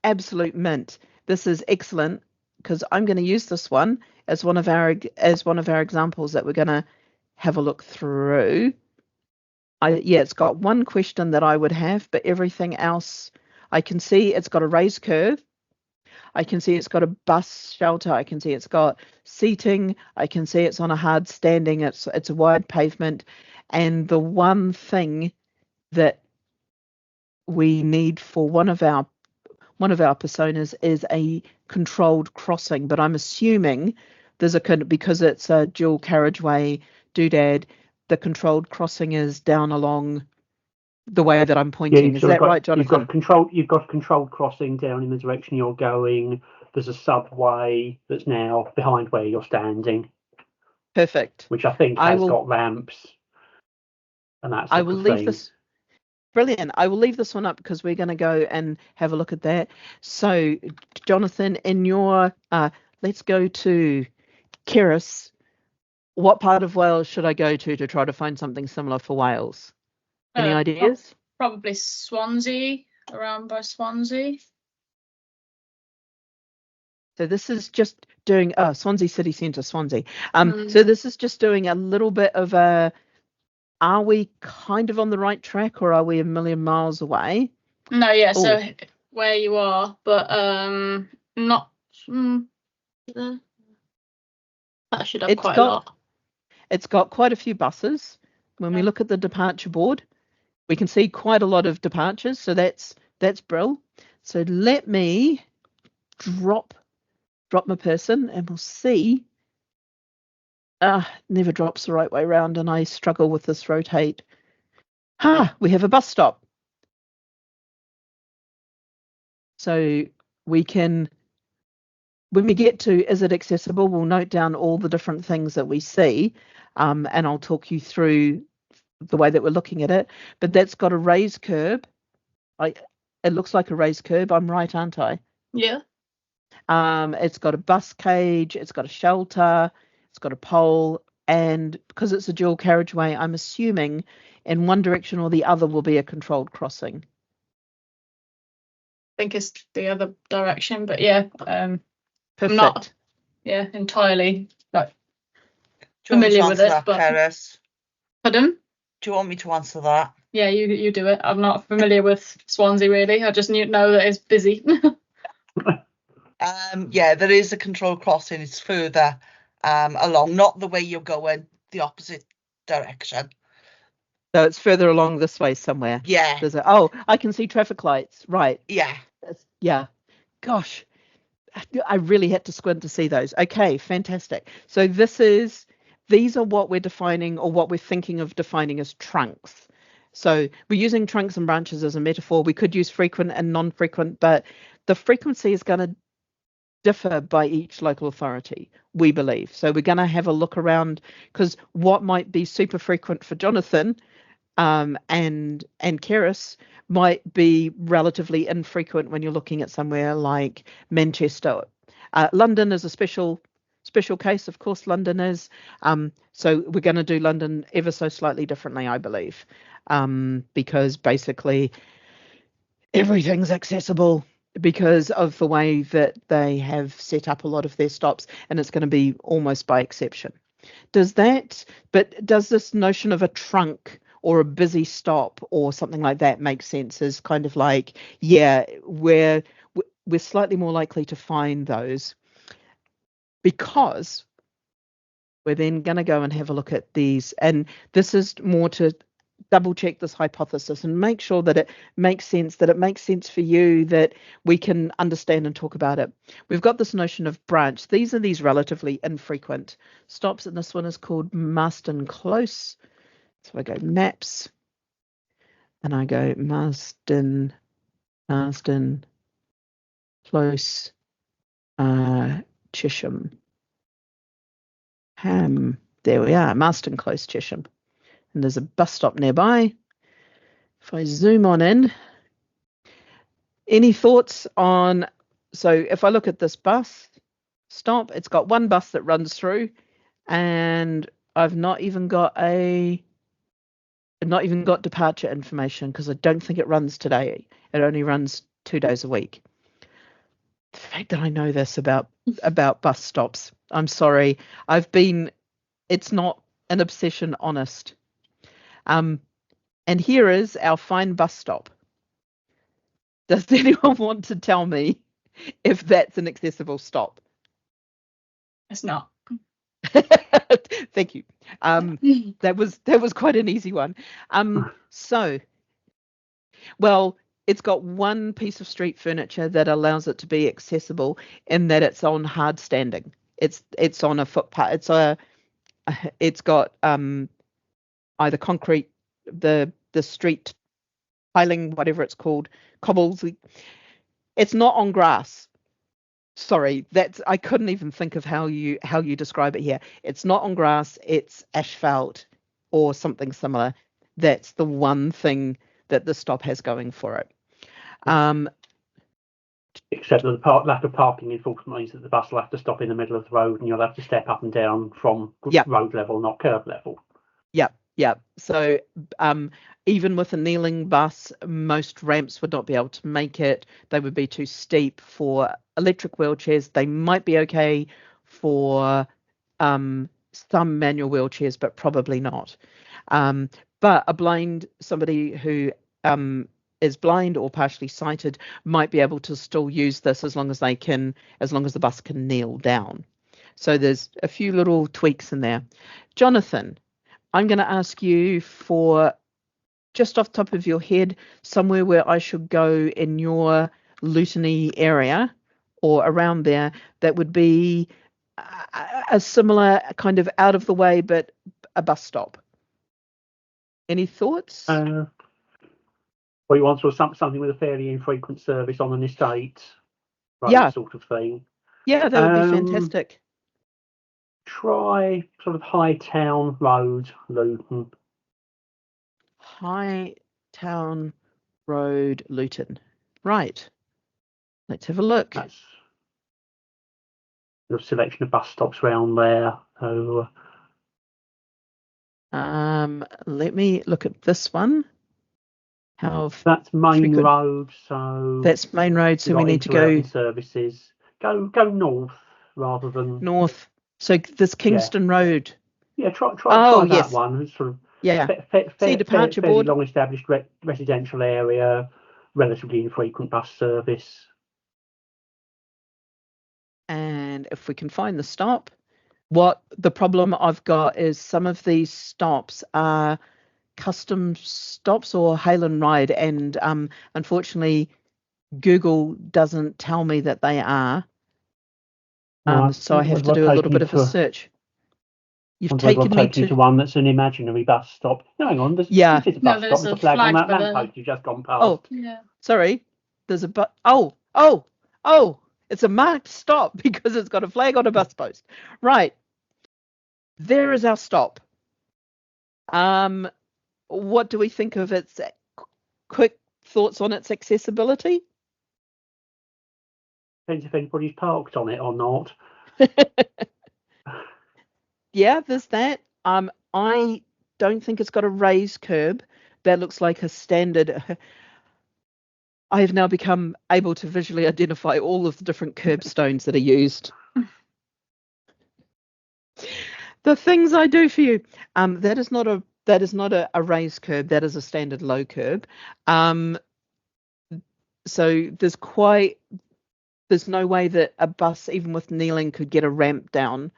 absolute mint. This is excellent, because I'm going to use this one as one of our examples that we're going to have a look through. It's got one question that I would have, but everything else I can see. It's got a raised curve. I can see it's got a bus shelter. I can see it's got seating. I can see it's on a hard standing. It's a wide pavement. And the one thing that we need for one of our personas is a controlled crossing. But I'm assuming because it's a dual carriageway doodad, the controlled crossing is down along the way that I'm pointing. Is that right, Jonathan? You've got controlled crossing down in the direction you're going. There's a subway that's now behind where you're standing. Perfect. Which I think has got ramps and that sort of thing. Brilliant. I will leave this one up because we're going to go and have a look at that. So, Jonathan, in your let's go to Keris. What part of Wales should I go to try to find something similar for Wales? Any ideas? Probably Swansea, around by Swansea. So this is just doing Swansea City Centre, Swansea. So this is just doing a little bit of are we kind of on the right track, or are we a million miles away? No, yeah. Ooh. So where you are, but not. That should have quite a lot. It's got quite a few buses. When we look at the departure board, we can see quite a lot of departures. So that's brill. So let me drop my person, and we'll see. Never drops the right way around, and I struggle with this rotate. We have a bus stop. So we can, when we get to is it accessible, we'll note down all the different things that we see, and I'll talk you through the way that we're looking at it. But that's got a raised curb. It looks like a raised curb. I'm right, aren't I? Yeah. It's got a bus cage. It's got a shelter. It's got a pole, and because it's a dual carriageway, I'm assuming in one direction or the other will be a controlled crossing. I think it's the other direction, but yeah. Perfect. I'm not, entirely familiar with it. But Keris? Pardon? Do you want me to answer that? Yeah, you do it. I'm not familiar with Swansea really. I just know that it's busy. There is a controlled crossing. It's further along, not the way you're going, the opposite direction. So it's further along this way somewhere. Yeah. I can see traffic lights. Right. Yeah. Yeah. Gosh, I really had to squint to see those. Okay, fantastic. So these are what we're defining, or what we're thinking of defining as trunks. So we're using trunks and branches as a metaphor. We could use frequent and non-frequent, but the frequency is going to differ by each local authority, we believe. So we're going to have a look around, because what might be super frequent for Jonathan and Keris might be relatively infrequent when you're looking at somewhere like Manchester. London is a special case, of course. London is. So we're going to do London ever so slightly differently, I believe, because basically everything's accessible because of the way that they have set up a lot of their stops, and it's going to be almost by exception. Does this notion of a trunk or a busy stop or something like that make sense? As kind of like, yeah, we're slightly more likely to find those, because we're then going to go and have a look at these, and this is more to double check this hypothesis and make sure that it makes sense for you, that we can understand and talk about it. We've got this notion of branch. These are these relatively infrequent stops, and this one is called Marston Close. So I go maps and I go Marston Close, Chesham. There we are, Marston Close, Chesham. And there's a bus stop nearby. If I zoom on in, any thoughts on, so if I look at this bus stop, it's got one bus that runs through, and I've not even got departure information, because I don't think it runs today. It only runs 2 days a week. The fact that I know this about bus stops, I'm sorry. It's not an obsession, honest. And here is our fine bus stop. Does anyone want to tell me if that's an accessible stop? It's not. Thank you. That was quite an easy one. So, well, it's got one piece of street furniture that allows it to be accessible, in that it's on hard standing. It's on a footpath. It's got either concrete, the street piling, whatever it's called, cobbles. It's not on grass. Sorry, I couldn't even think of how you describe it here. It's not on grass, it's asphalt or something similar. That's the one thing that the stop has going for it. Except that the lack of parking enforcement means that the bus will have to stop in the middle of the road, and you'll have to step up and down from road level, not curb level. Yep. So even with a kneeling bus, most ramps would not be able to make it. They would be too steep for electric wheelchairs. They might be okay for some manual wheelchairs, but probably not. But somebody who is blind or partially sighted might be able to still use this, as long as the bus can kneel down. So there's a few little tweaks in there. Jonathan, I'm going to ask you for, just off the top of your head, somewhere where I should go in your Luton area or around there that would be a similar kind of out of the way, but a bus stop. Any thoughts? Well, you want something with a fairly infrequent service on an estate, right? Sort of thing. Yeah, that would be fantastic. Try sort of High Town Road, Luton. High Town Road, Luton. Right. Let's have a look. That's a selection of bus stops around there. So, let me look at this one. That's main road, so that's main road. So we need to go services. Go north rather than north. So this Kingston Road. Yeah, try that one. It's sort of departure fairly board. long established residential area, relatively infrequent bus service. And if we can find the stop, what the problem I've got is some of these stops are custom stops or hail and ride, and unfortunately Google doesn't tell me that they are. So I have to do a little bit of a search. You've I'm glad taken we'll me take you to one that's an imaginary bus stop. No, hang on, this is a bus No, stop. there's There's a a flag on flag that for the- lamppost you've just gone past. Oh, Yeah. sorry. There's a it's a marked stop because it's got a flag on a bus post. Right. There is our stop. What do we think of its quick thoughts on its accessibility? Depends if anybody's parked on it or not. Yeah, there's that. I don't think it's got a raised curb. That looks like a standard. I have now become able to visually identify all of the different curbstones that are used. The things I do for you. That is not a raised curb. That is a standard low curb. So there's no way that a bus, even with kneeling, could get a ramp down.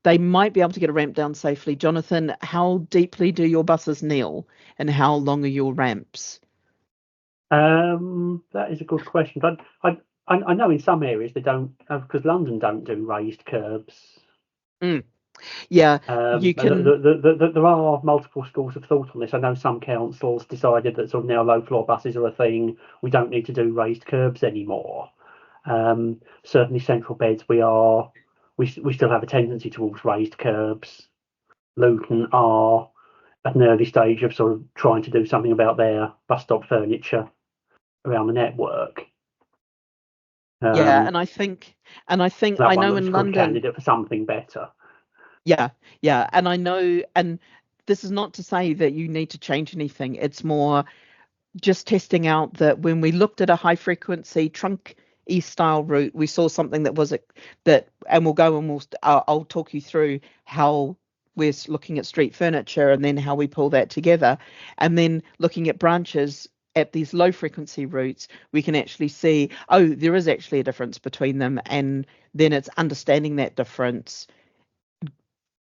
They might be able to get a ramp down safely. Jonathan, how deeply do your buses kneel, and how long are your ramps? That is a good question. But I know in some areas they don't, because London don't do raised curbs. Yeah, you can. There are multiple schools of thought on this. I know some councils decided that sort of now low floor buses are a thing. We don't need to do raised curbs anymore. Certainly central beds we still have a tendency towards raised curbs. Luton are at an early stage of sort of trying to do something about their bus stop furniture around the network. Yeah, and I think I know in London, candidate for something better. Yeah, and I know, and this is not to say that you need to change anything. It's more just testing out that when we looked at a high frequency trunk style route, we saw something that was that, and I'll talk you through how we're looking at street furniture and then how we pull that together, and then looking at branches at these low frequency routes, we can actually see, oh, there is actually a difference between them, and then it's understanding that difference.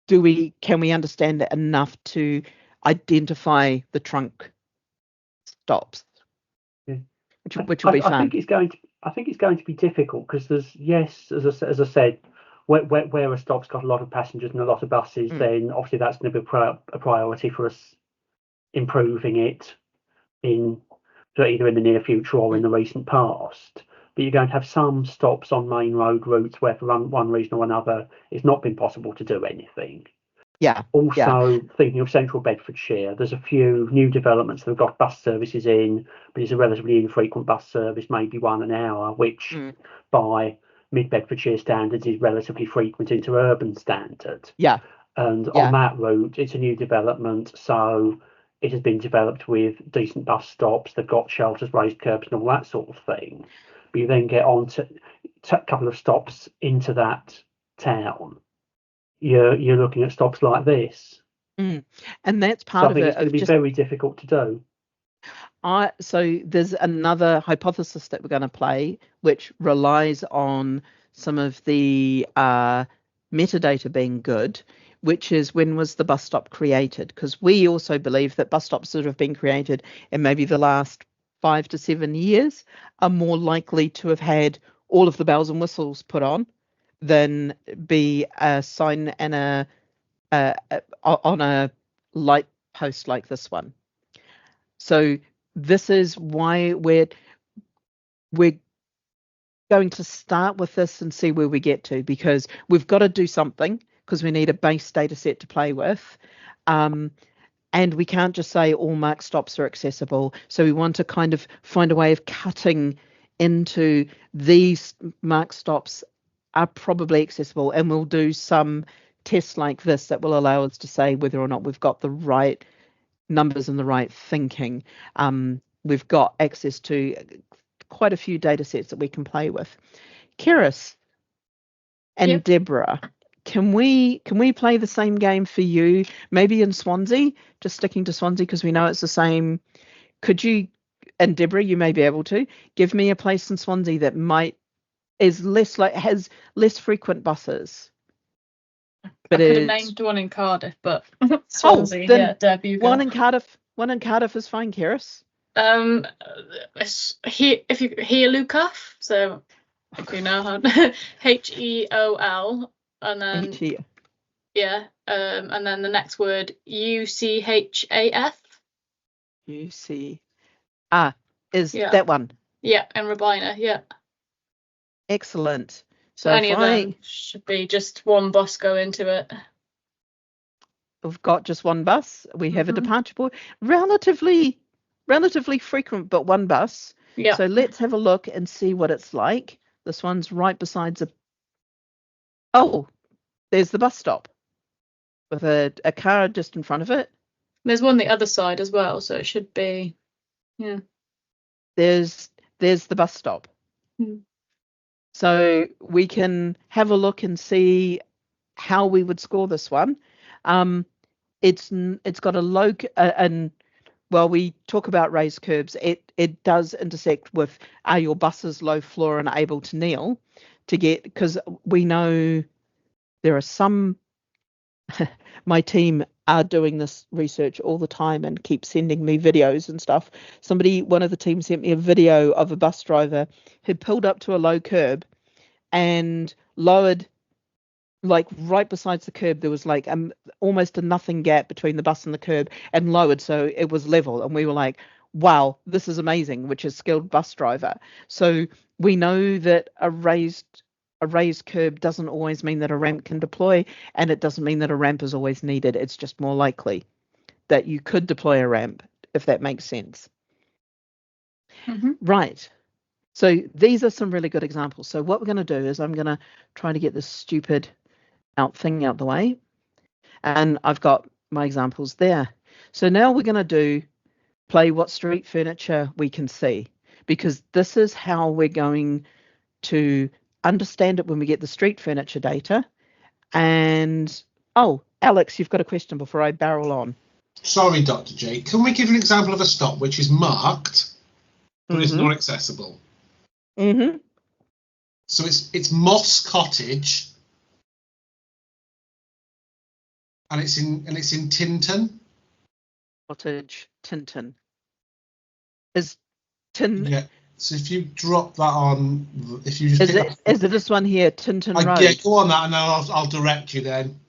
Can we understand it enough to identify the trunk stops? Yeah. Which will be fun. I think it's going to be difficult because there's, yes, as I said, where a stop's got a lot of passengers and a lot of buses, then obviously that's going to be a priority for us improving it either in the near future or in the recent past. But you're going to have some stops on main road routes where for one reason or another it's not been possible to do anything. Yeah. Also, thinking of central Bedfordshire, there's a few new developments that have got bus services in, but it's a relatively infrequent bus service, maybe one an hour, which by mid-Bedfordshire standards is relatively frequent into urban standard. Yeah. And on that route, it's a new development, so it has been developed with decent bus stops. They've got shelters, raised curbs, and all that sort of thing. But you then get on to a couple of stops into that town. You're looking at stops like this. And that's part of it. It's going to be very difficult to do. So there's another hypothesis that we're going to play, which relies on some of the metadata being good, which is when was the bus stop created? Because we also believe that bus stops that have been created in maybe the last 5 to 7 years are more likely to have had all of the bells and whistles put on than be a sign and on a light post like this one. So this is why we're going to start with this and see where we get to, because we've got to do something, because we need a base data set to play with. And we can't just say all marked stops are accessible. So we want to kind of find a way of cutting into these marked stops are probably accessible, and we'll do some tests like this that will allow us to say whether or not we've got the right numbers and the right thinking. We've got access to quite a few data sets that we can play with. Kiris and Deborah, can we play the same game for you, maybe in Swansea, just sticking to Swansea because we know it's the same? Could you, and Deborah, you may be able to give me a place in Swansea that has less frequent buses? But I could have named one in Cardiff, but Swansea, Deb, you go. One in Cardiff is fine, Kiris. If you Heolukaf, so if you know how Heol, and then Yeah. And then the next word, UCHAF. UC. Is Yeah. that one? Yeah, and Rabina. Yeah. Excellent. So any of them should be just one bus go into it. We've got just one bus. We have a departure board. Relatively frequent, but one bus. Yeah. So let's have a look and see what it's like. This one's right beside Oh, there's the bus stop with a car just in front of it. There's one the other side as well, so it should be, yeah. There's the bus stop. So we can have a look and see how we would score this one. It's got a low and well, we talk about raised curbs. It does intersect with, are your buses low floor and able to kneel to get, because we know there are some. My team are doing this research all the time and keep sending me videos and stuff. One of the team sent me a video of a bus driver who pulled up to a low curb and lowered, like right beside the curb, there was like almost a nothing gap between the bus and the curb, and lowered so it was level. And we were like, wow, this is amazing, which is skilled bus driver. So we know that a raised curb doesn't always mean that a ramp can deploy, and it doesn't mean that a ramp is always needed. It's just more likely that you could deploy a ramp, if that makes sense. Right. So these are some really good examples. So what we're going to do is I'm going to try to get this stupid thing out the way. And I've got my examples there. So now we're going to play what street furniture we can see, because this is how we're going to understand it when we get the street furniture data. And Alex, you've got a question before I barrel on. Sorry, Dr. J. Can we give an example of a stop which is marked but is not accessible? So it's Moss Cottage, and it's in Tinton. Cottage, Tinton. Is Tin? Yeah. So if you drop that on, if you just is it this one here, Tinton Road? Yeah, go on that, and I'll direct you then.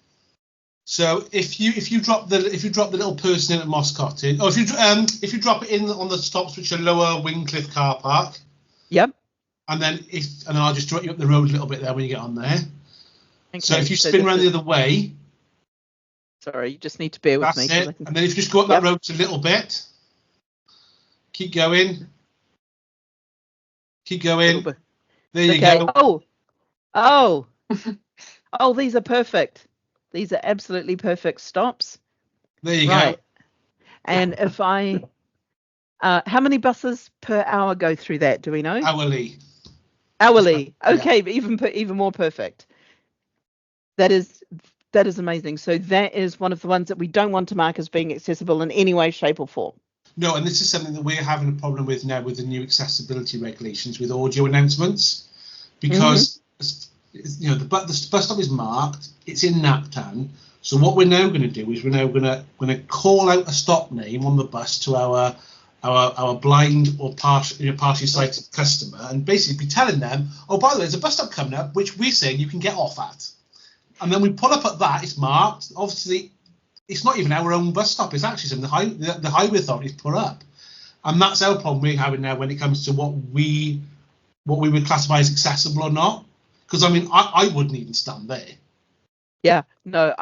So if you drop the little person in at Moss Cottage, or if you drop it in on the stops which are lower Wingcliffe car park. Yep. And then I'll just direct you up the road a little bit there when you get on there. Okay, so if you so spin around the other way. Sorry, you just need to bear with me. That's it. And then if you just go up that road a little bit. Keep going. Keep going. There you go. Oh, these are perfect. These are absolutely perfect stops. There you go. And if I, how many buses per hour go through that? Do we know? Hourly. Okay, yeah. Even more perfect. That is amazing. So that is one of the ones that we don't want to mark as being accessible in any way, shape, or form. No, and this is something that we're having a problem with now with the new accessibility regulations with audio announcements, because the bus stop is marked. It's in NaPTAN. So what we're now going to do is we're now going to call out a stop name on the bus to our blind or partially sighted customer, and basically be telling them, oh, by the way, there's a bus stop coming up which we're saying you can get off at. And then we pull up at that, it's marked. Obviously, it's not even our own bus stop. It's actually something the highway authorities put up. And that's our problem we're having now when it comes to what we would classify as accessible or not. Because, I mean, I wouldn't even stand there. Yeah, no,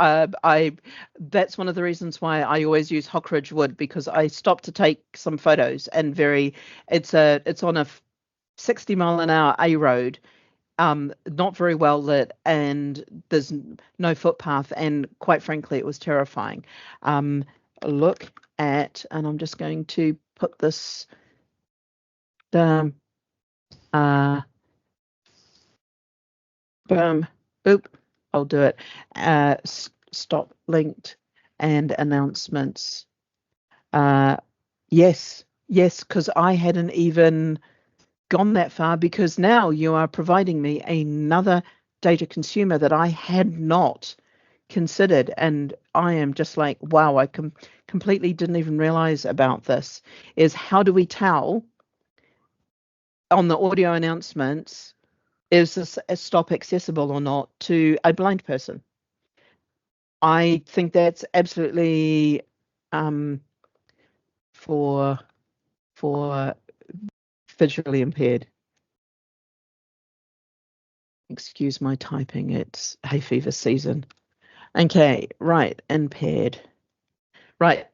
that's one of the reasons why I always use Hockridge Wood, because I stop to take some photos, and it's on a 60 mile an hour A road, not very well lit, and there's no footpath, and quite frankly, it was terrifying. Look at, and I'm just going to put this boom. Oop. I'll do it. Stop linked and announcements. Yes, because I hadn't even gone that far, because now you are providing me another data consumer that I had not considered, and I am just like, wow, I completely didn't even realize about this. Is how do we tell on the audio announcements, is this a stop accessible or not to a blind person? I think that's absolutely for visually impaired. Excuse my typing, it's hay fever season. Okay, right, impaired. Right.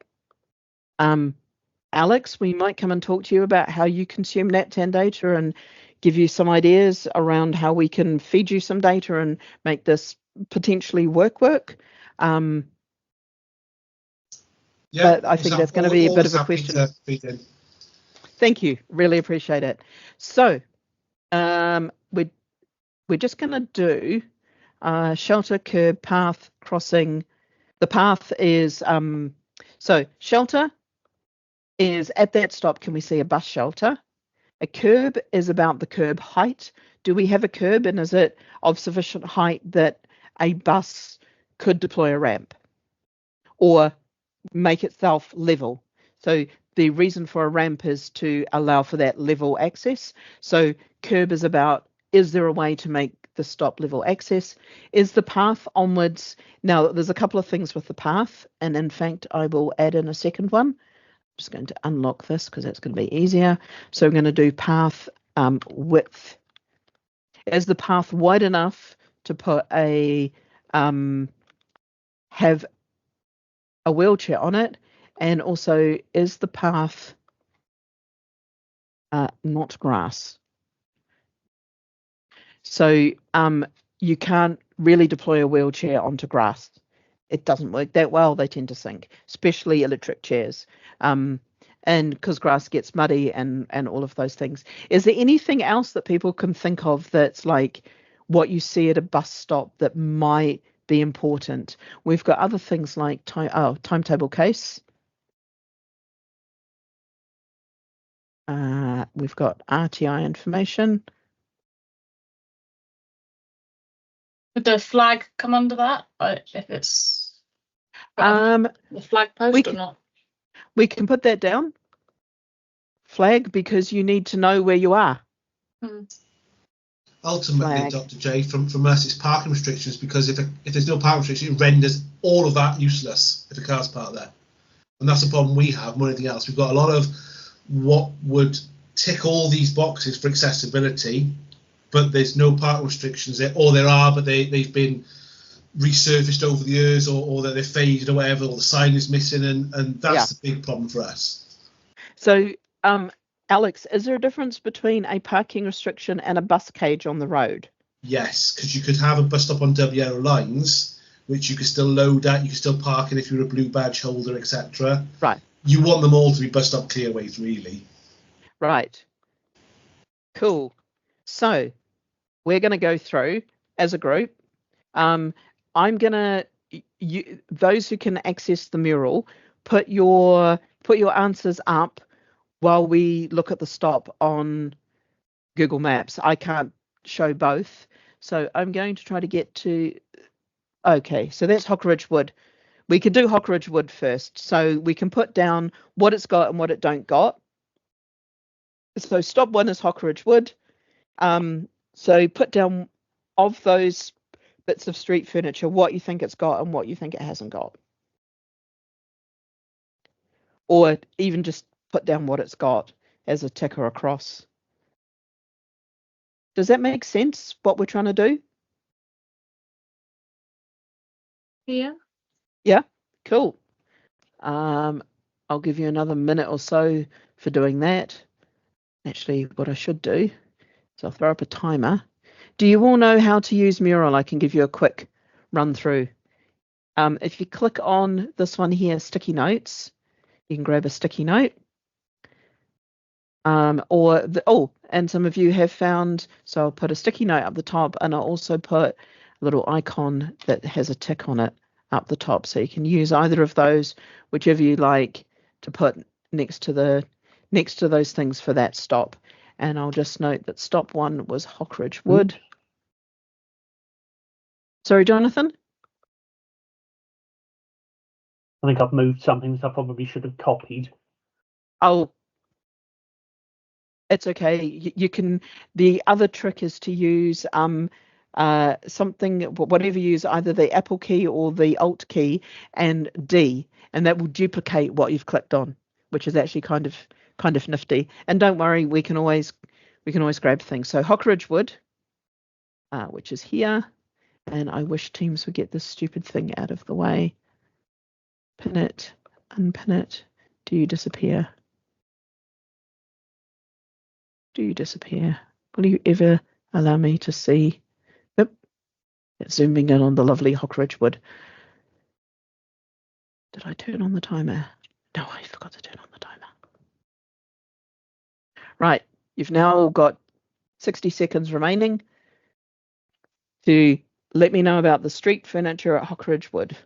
Alex, we might come and talk to you about how you consume NaPTAN data and give you some ideas around how we can feed you some data and make this potentially work. But I think that's going to be a bit of a question. Thank you. Really appreciate it. So we're just going to do shelter, curb, path, crossing. The path is so shelter is at that stop. Can we see a bus shelter? A curb is about the curb height. Do we have a curb, and is it of sufficient height that a bus could deploy a ramp or make itself level? So the reason for a ramp is to allow for that level access. So curb is about, is there a way to make the stop level access? Is the path onwards? Now, there's a couple of things with the path, and in fact, I will add in a second one. I'm just going to unlock this because that's going to be easier. So I'm going to do path width. Is the path wide enough to put a have a wheelchair on it? And also, is the path not grass? So you can't really deploy a wheelchair onto grass. It doesn't work that well. They tend to sink, especially electric chairs. And because grass gets muddy and all of those things. Is there anything else that people can think of that's like what you see at a bus stop that might be important? We've got other things like timetable case. We've got RTI information. Would the flag come under that? If it's the flag post or not? We can put that down. Flag, because you need to know where you are. Ultimately, Flag. Dr. J, from us, it's parking restrictions, because if there's no parking restriction, it renders all of that useless if a car's parked there. And that's the problem we have more than anything else. We've got a lot of what would tick all these boxes for accessibility, but there's no parking restrictions there, or there are, but they've been resurfaced over the years, or that they're faded or whatever, or the sign is missing, and that's the big problem for us. So, Alex, is there a difference between a parking restriction and a bus cage on the road? Yes, because you could have a bus stop on double yellow lines, which you could still load at, you could still park in if you're a blue badge holder, etc. Right. You want them all to be bus stop clearways, really. Right. Cool. So we're going to go through as a group. I'm going to, those who can access the mural, put your answers up while we look at the stop on Google Maps. I can't show both. So I'm going to try to get to, okay, so that's Hockeridge Wood. We can do Hockeridge Wood first. So we can put down what it's got and what it don't got. So stop one is Hockeridge Wood. So put down of those bits of street furniture, what you think it's got and what you think it hasn't got. Or even just put down what it's got as a tick or a cross. Does that make sense, what we're trying to do? Yeah. Yeah, cool. I'll give you another minute or so for doing that. Actually, what I should do is I'll throw up a timer. Do you all know how to use Mural? I can give you a quick run through. If you click on this one here, sticky notes, you can grab a sticky note. And some of you have found, so I'll put a sticky note up the top, and I'll also put a little icon that has a tick on it up the top. So you can use either of those, whichever you like, to put next to those things for that stop. And I'll just note that stop one was Hockeridge Wood. Sorry, Jonathan? I think I've moved something that I probably should have copied. Oh, it's okay. You can. The other trick is to use something, whatever you use, either the Apple key or the Alt key, and D, and that will duplicate what you've clicked on, which is actually kind of nifty. And don't worry, we can always grab things. So Hockridge Wood, which is here, and I wish Teams would get this stupid thing out of the way. Pin it, unpin it. Do you disappear? Do you disappear? Will you ever allow me to see? Yep. It's zooming in on the lovely Hockridge Wood. Did I turn on the timer? No, I forgot to turn on the timer. Right. You've now got 60 seconds remaining to let me know about the street furniture at Hockridge Wood.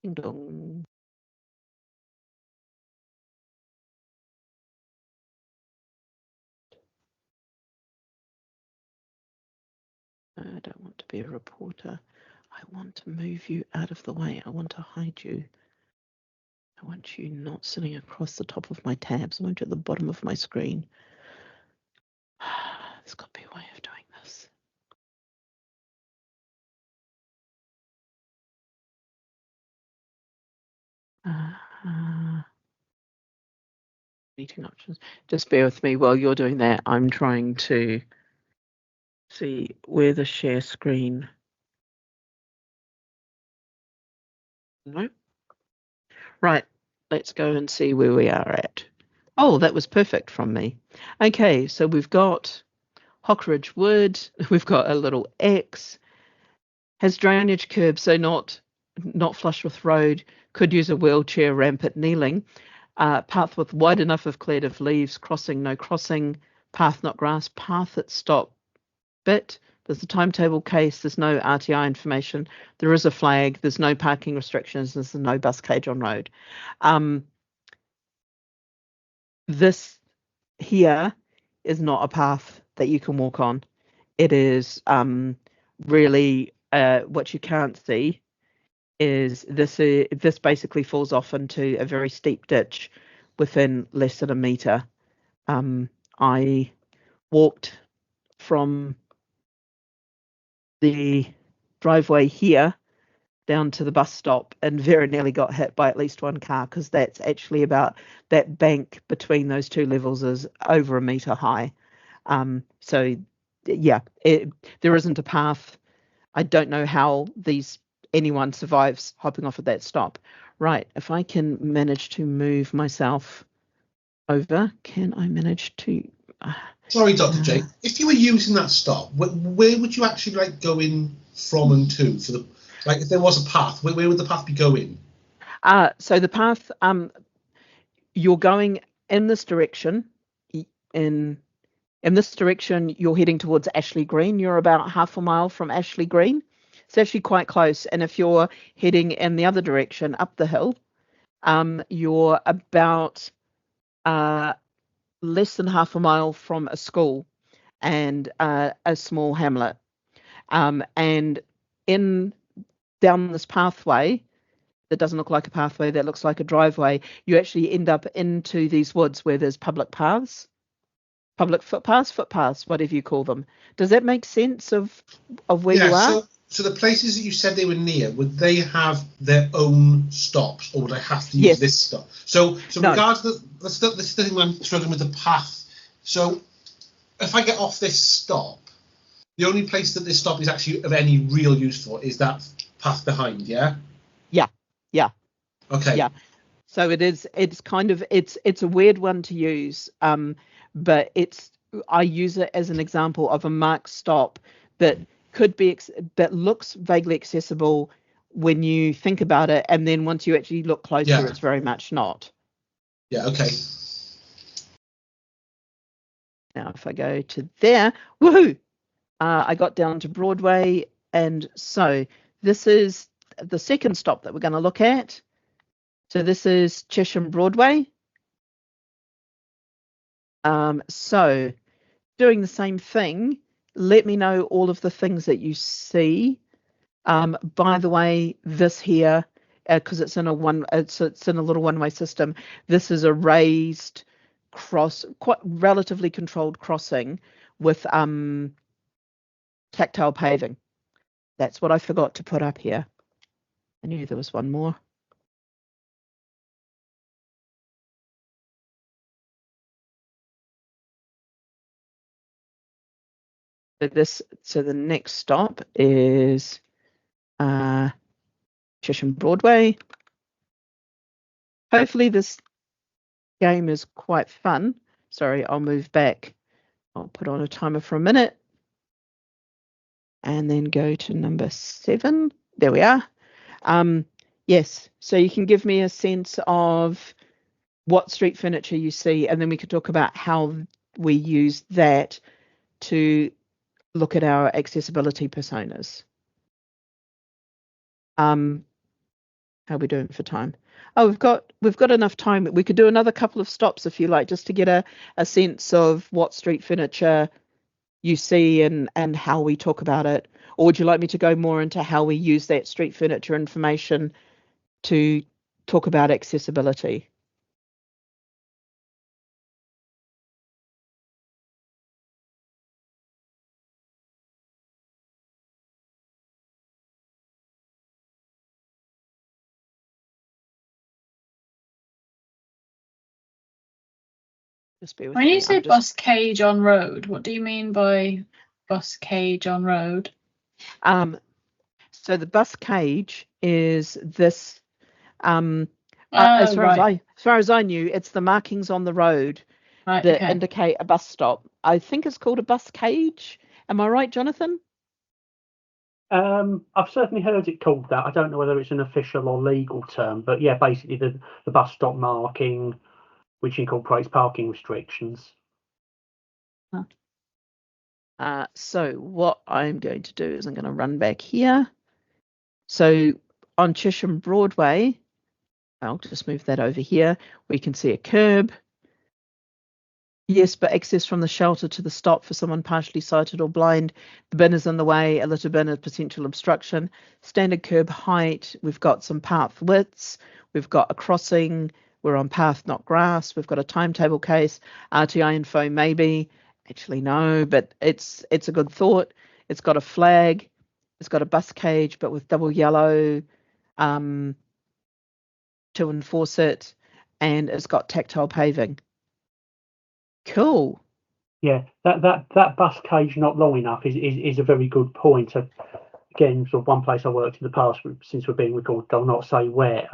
Ding dong. I don't want to be a reporter. I want to move you out of the way. I want to hide you. I want you not sitting across the top of my tabs. I want you at the bottom of my screen. There's got to be a way of doing this. Meeting options. Just bear with me while you're doing that. I'm trying to see where the share screen. No. Right. Let's go and see where we are at. Oh, that was perfect from me. Okay, so we've got Hockridge Wood. We've got a little X. Has drainage curb, so not flush with road. Could use a wheelchair ramp at kneeling. Path with wide enough of cleared of leaves. Crossing, no crossing. Path, not grass. Path at stop bit. There's a timetable case. There's no RTI information. There is a flag. There's no parking restrictions. There's no bus cage on road. This here is not a path that you can walk on. It is really what you can't see is this basically falls off into a very steep ditch within less than a meter. I walked from the driveway here down to the bus stop and very nearly got hit by at least one car, because that's actually about, that bank between those two levels is over a meter high. So yeah, there isn't a path. I don't know how anyone survives hopping off at that stop. Right, if I can manage to move myself over, can I manage to? Sorry, Dr. J. If you were using that stop, where would you actually go in from and to for the, if there was a path, where would the path be going? So the path, you're going in this direction. In this direction, you're heading towards Ashley Green. You're about half a mile from Ashley Green. It's actually quite close. And if you're heading in the other direction, up the hill, you're about less than half a mile from a school and a small hamlet. And down this pathway that doesn't look like a pathway, that looks like a driveway, you actually end up into these woods where there's public paths. Public footpaths, whatever you call them. Does that make sense of where you are? So the places that you said they were near, would they have their own stops, or would I have to use this stop? So no. Regards to this thing, I'm struggling with the path. So if I get off this stop, the only place that this stop is actually of any real use for is that path behind, yeah? Yeah. Okay. Yeah. So it's a weird one to use, but I use it as an example of a marked stop that that looks vaguely accessible when you think about it, and then once you actually look closer, it's very much not. Yeah. Okay. Now, if I go to there, woohoo! I got down to Broadway, and so this is the second stop that we're going to look at. So this is Chesham Broadway. So doing the same thing, let me know all of the things that you see. By the way, this here, because it's in a little one-way system, this is a raised quite relatively controlled crossing with tactile paving. That's what I forgot to put up here. I knew there was one more. So the next stop is Cheshire Broadway. Hopefully this game is quite fun. Sorry, I'll move back. I'll put on a timer for a minute and then go to number 7. There we are. Yes, so you can give me a sense of what street furniture you see, and then we could talk about how we use that to look at our accessibility personas. How are we doing for time? Oh, we've got enough time. We could do another couple of stops if you like, just to get a sense of what street furniture you see and how we talk about it. Or would you like me to go more into how we use that street furniture information to talk about accessibility? Just bear with When me. you say bus cage on road, what do you mean by bus cage on road? So the bus cage is this. As far as I knew, it's the markings on the road that indicate a bus stop. I think it's called a bus cage. Am I right, Jonathan? I've certainly heard it called that. I don't know whether it's an official or legal term, but yeah, basically the bus stop marking, which incorporates parking restrictions. So what I'm going to do is I'm going to run back here. So on Cheshire Broadway, I'll just move that over here. We can see a curb. Yes, but access from the shelter to the stop for someone partially sighted or blind. The bin is in the way, a litter bin is potential obstruction. Standard curb height. We've got some path widths. We've got a crossing. We're on path, not grass. We've got a timetable case. RTI info, maybe. Actually, no, but it's a good thought. It's got a flag. It's got a bus cage, but with double yellow to enforce it. And it's got tactile paving. Cool. Yeah, that bus cage not long enough is a very good point. Again, sort of one place I worked in the past, since we're being recorded, I'll not say where.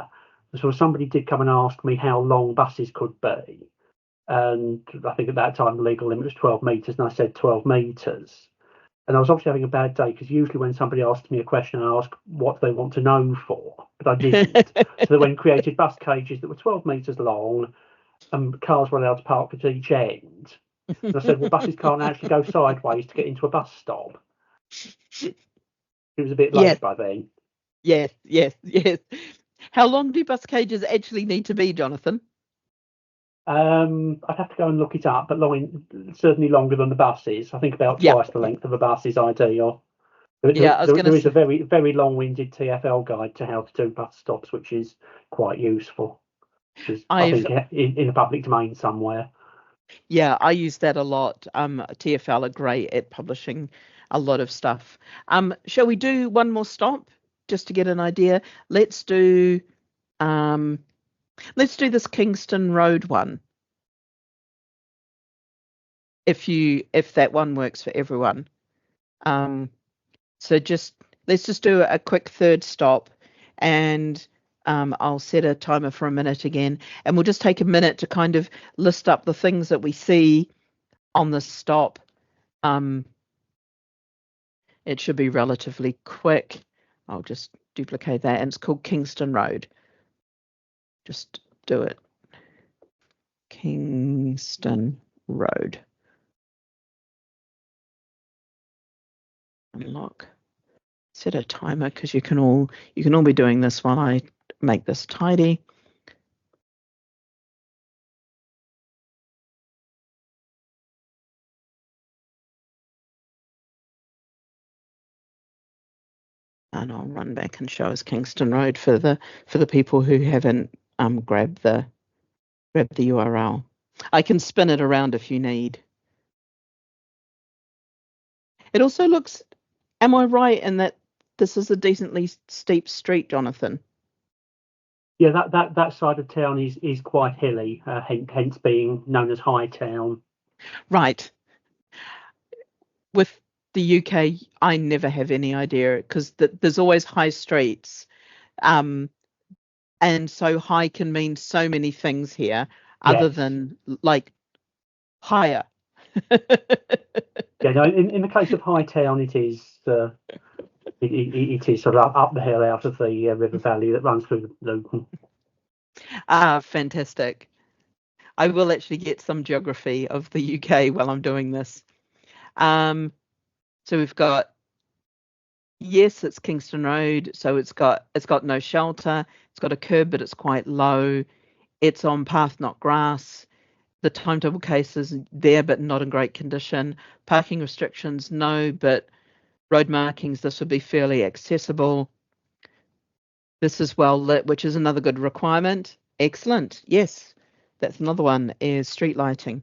So somebody did come and ask me how long buses could be, and I think at that time the legal limit was 12 metres, and I said 12 metres. And I was obviously having a bad day, because usually when somebody asks me a question, I ask what they want to know for, but I didn't. So they went and created bus cages that were 12 metres long, and cars were allowed to park at each end. And I said, well, buses can't actually go sideways to get into a bus stop. It was a bit late by then. Yes. How long do bus cages actually need to be, Jonathan? I'd have to go and look it up, but certainly longer than the buses. I think about twice the length of a bus is ideal. There is a very, very long-winded TfL guide to how to do bus stops, which is quite useful. I think in the public domain somewhere. Yeah, I use that a lot. TfL are great at publishing a lot of stuff. Shall we do one more stop just to get an idea? Let's do this Kingston Road one. If that one works for everyone. So let's just do a quick third stop, and I'll set a timer for a minute again, and we'll just take a minute to kind of list up the things that we see on the stop. It should be relatively quick. I'll just duplicate that, and it's called Kingston Road. Just do it. Kingston Road. Unlock. Set a timer, because you can all be doing this while I make this tidy. and I'll run back and show us Kingston Road for the people who haven't grabbed the URL. I can spin it around if you need. It also looks, am I right in that this is a decently steep street, Jonathan? Yeah, that side of town is quite hilly, hence being known as High Town. Right. With the UK, I never have any idea because there's always high streets. And so high can mean so many things here other than like higher. Yeah, no, in the case of High Town, it is it is sort of up the hill out of the river valley that runs through Luton. Ah, fantastic. I will actually get some geography of the UK while I'm doing this. So we've got, yes, it's Kingston Road. So it's got no shelter. It's got a curb, but it's quite low. It's on path, not grass. The timetable case is there, but not in great condition. Parking restrictions, no, but road markings, this would be fairly accessible. This is well lit, which is another good requirement. Excellent. Yes, that's another one, is street lighting.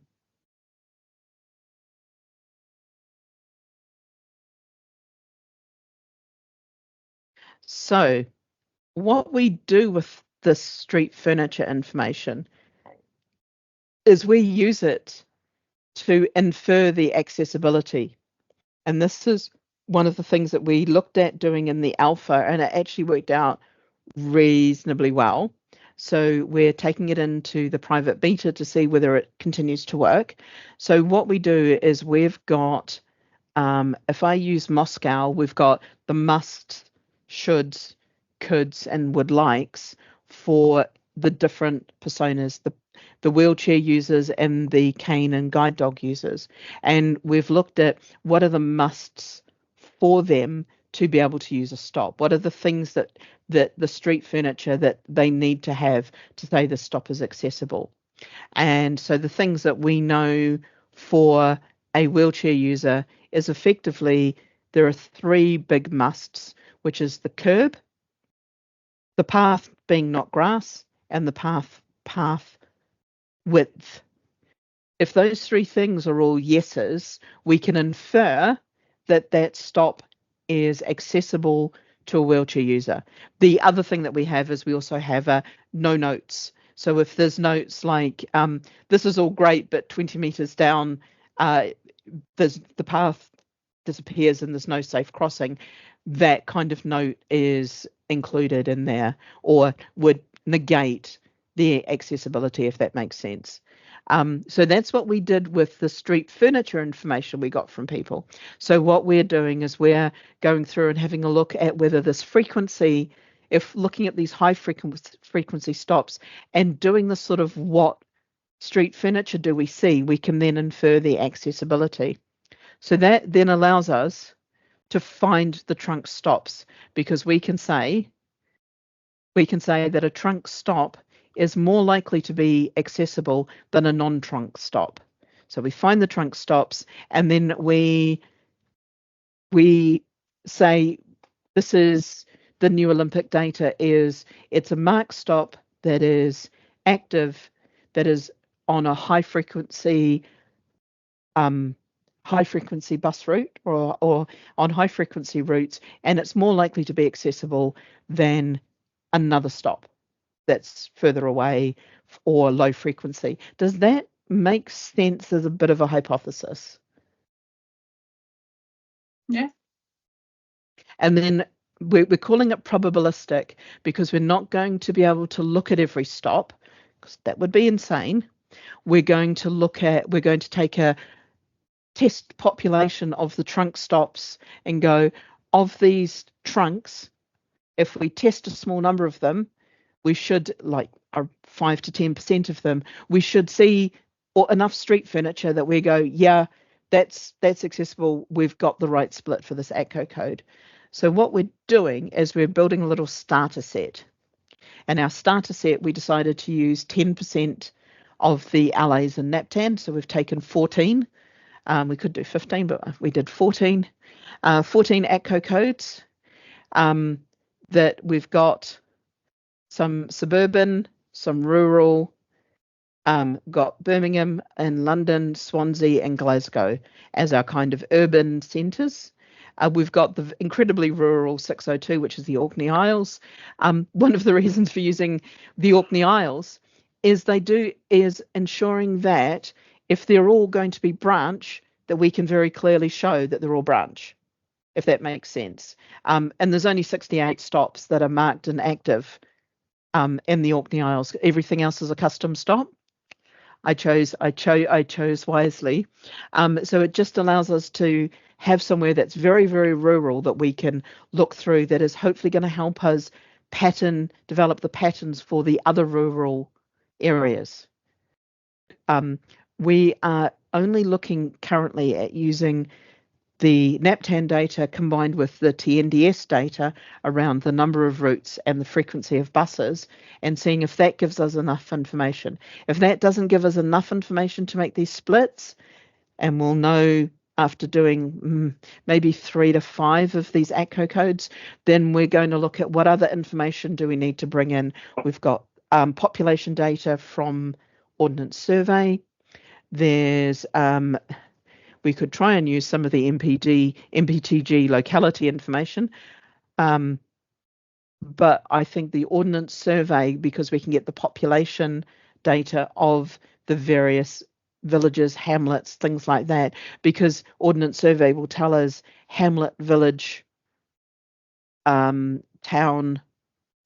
So what we do with this street furniture information is we use it to infer the accessibility. And this is one of the things that we looked at doing in the alpha, and it actually worked out reasonably well. So we're taking it into the private beta to see whether it continues to work. So what we do is we've got, if I use Moscow, we've got the musts, shoulds, coulds, and would likes for the different personas, the wheelchair users and the cane and guide dog users. And we've looked at what are the musts for them to be able to use a stop. What are the things that the street furniture that they need to have to say the stop is accessible? And so the things that we know for a wheelchair user is effectively there are three big musts, which is the curb, the path being not grass, and the path width. If those three things are all yeses, we can infer that that stop is accessible to a wheelchair user. The other thing that we have is we also have no notes. So if there's notes like, this is all great, but 20 meters down, the path disappears and there's no safe crossing, that kind of note is included in there or would negate the accessibility, if that makes sense. So that's what we did with the street furniture information we got from people. So what we're doing is we're going through and having a look at whether this frequency, if looking at these high frequency stops and doing the sort of what street furniture do we see, we can then infer the accessibility. So that then allows us to find the trunk stops, because we can say that a trunk stop is more likely to be accessible than a non-trunk stop. So we find the trunk stops and then we say this is the new Olympic data, it's a marked stop that is active, that is on a high frequency bus route or on high frequency routes, and it's more likely to be accessible than another stop that's further away or low frequency. Does that make sense as a bit of a hypothesis? Yeah. And then we're calling it probabilistic because we're not going to be able to look at every stop, because that would be insane. We're going to take a test population of the trunk stops and go, of these trunks, if we test a small number of them, we should, like 5 to 10% of them, we should see enough street furniture that we go, yeah, that's accessible. We've got the right split for this ATCO code. So what we're doing is we're building a little starter set. And our starter set, we decided to use 10% of the LAs in NaPTAN. So we've taken 14. We could do 15, but we did 14. 14 ATCO codes. that we've got some suburban, some rural, got Birmingham and London, Swansea and Glasgow as our kind of urban centres. We've got the incredibly rural 602, which is the Orkney Isles. One of the reasons for using the Orkney Isles is ensuring that if they're all going to be branch, that we can very clearly show that they're all branch, if that makes sense. And there's only 68 stops that are marked and active in the Orkney Isles. Everything else is a custom stop. I chose wisely. So it just allows us to have somewhere that's very, very rural that we can look through, that is hopefully going to help us develop the patterns for the other rural areas. We are only looking currently at using the NaPTAN data combined with the TNDS data around the number of routes and the frequency of buses, and seeing if that gives us enough information. If that doesn't give us enough information to make these splits, and we'll know after doing maybe 3 to 5 of these ATCO codes, then we're going to look at what other information do we need to bring in. We've got population data from Ordnance Survey. There's we could try and use some of the MPTG locality information. But I think the Ordnance Survey, because we can get the population data of the various villages, hamlets, things like that, because Ordnance Survey will tell us hamlet, village, town,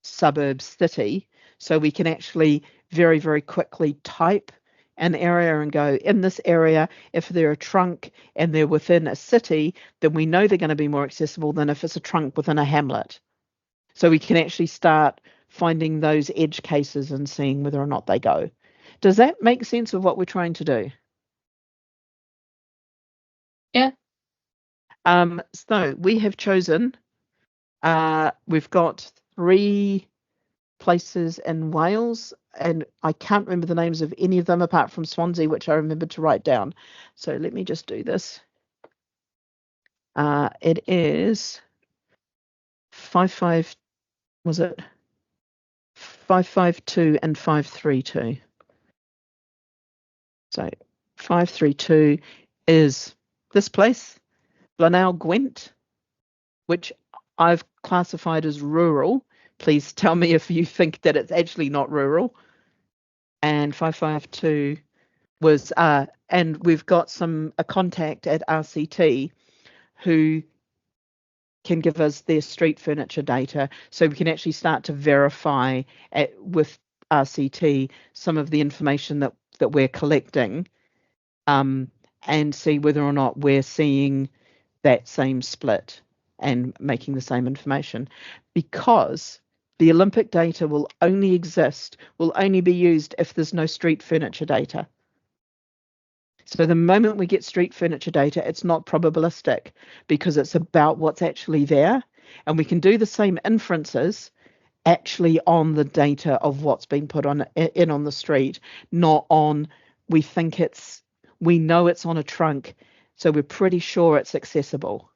suburb, city. So we can actually very, very quickly type an area and go, in this area, if they're a trunk and they're within a city, then we know they're going to be more accessible than if it's a trunk within a hamlet. So we can actually start finding those edge cases and seeing whether or not they go. Does that make sense of what we're trying to do? Yeah. So we have chosen, we've got 3 places in Wales, and I can't remember the names of any of them apart from Swansea, which I remembered to write down. So let me just do this. It is 552 and 532. So 532 is this place, Blanau Gwent, which I've classified as rural. Please tell me if you think that it's actually not rural. And 552 was, and we've got a contact at RCT who can give us their street furniture data, so we can actually start to verify with RCT some of the information that we're collecting, and see whether or not we're seeing that same split and making the same information, because the Olympic data will only be used if there's no street furniture data. So the moment we get street furniture data, it's not probabilistic, because it's about what's actually there. And we can do the same inferences actually on the data of what's been put on the street, not on, we know it's on a trunk, so we're pretty sure it's accessible.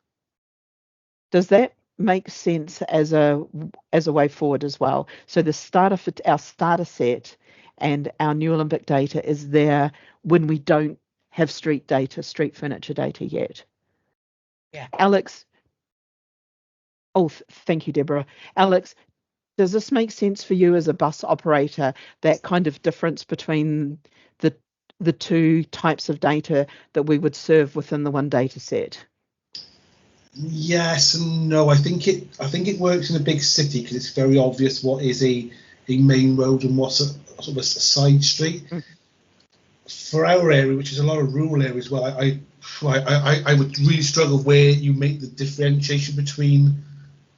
Does that make sense as a way forward as well? So our starter set and our new Olympic data is there when we don't have street furniture data yet. Yeah. Alex. Oh, thank you, Deborah. Alex, does this make sense for you as a bus operator, that kind of difference between the 2 types of data that we would serve within the one data set? Yes and no. I think it works in a big city because it's very obvious what is a main road and what's a sort of a side street. Mm. For our area, which is a lot of rural areas, well, I would really struggle where you make the differentiation between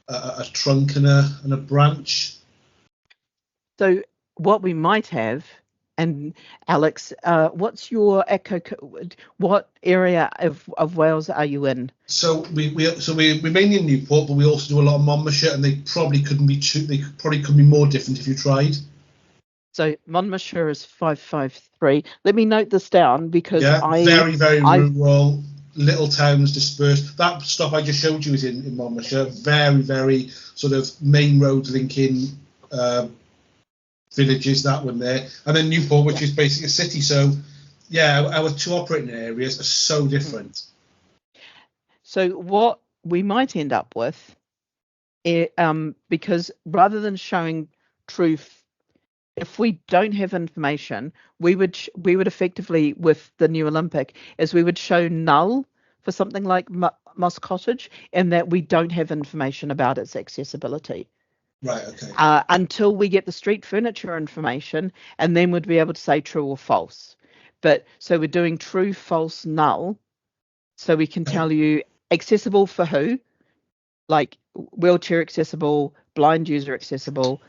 a trunk and a branch. So what we might have, and Alex, what's your ATCO? What area of Wales are you in? So we're mainly in Newport, but we also do a lot of Monmouthshire, and they probably couldn't be more different if you tried. So Monmouthshire is 553. Let me note this down, because very rural. little towns dispersed. That stop I just showed you is in Monmouthshire. Very, very sort of main road linking villages, that one there. And then Newport, which is basically a city. So, yeah, our two operating areas are so different. So what we might end up with, because rather than showing truth, if we don't have information, we would effectively, with the new Olympic, is we would show null for something like Moss Cottage, in that we don't have information about its accessibility. Right, okay. Until we get the street furniture information, and then we'd be able to say true or false. But so we're doing true, false, null, so we can tell you accessible for who, like wheelchair accessible, blind user accessible,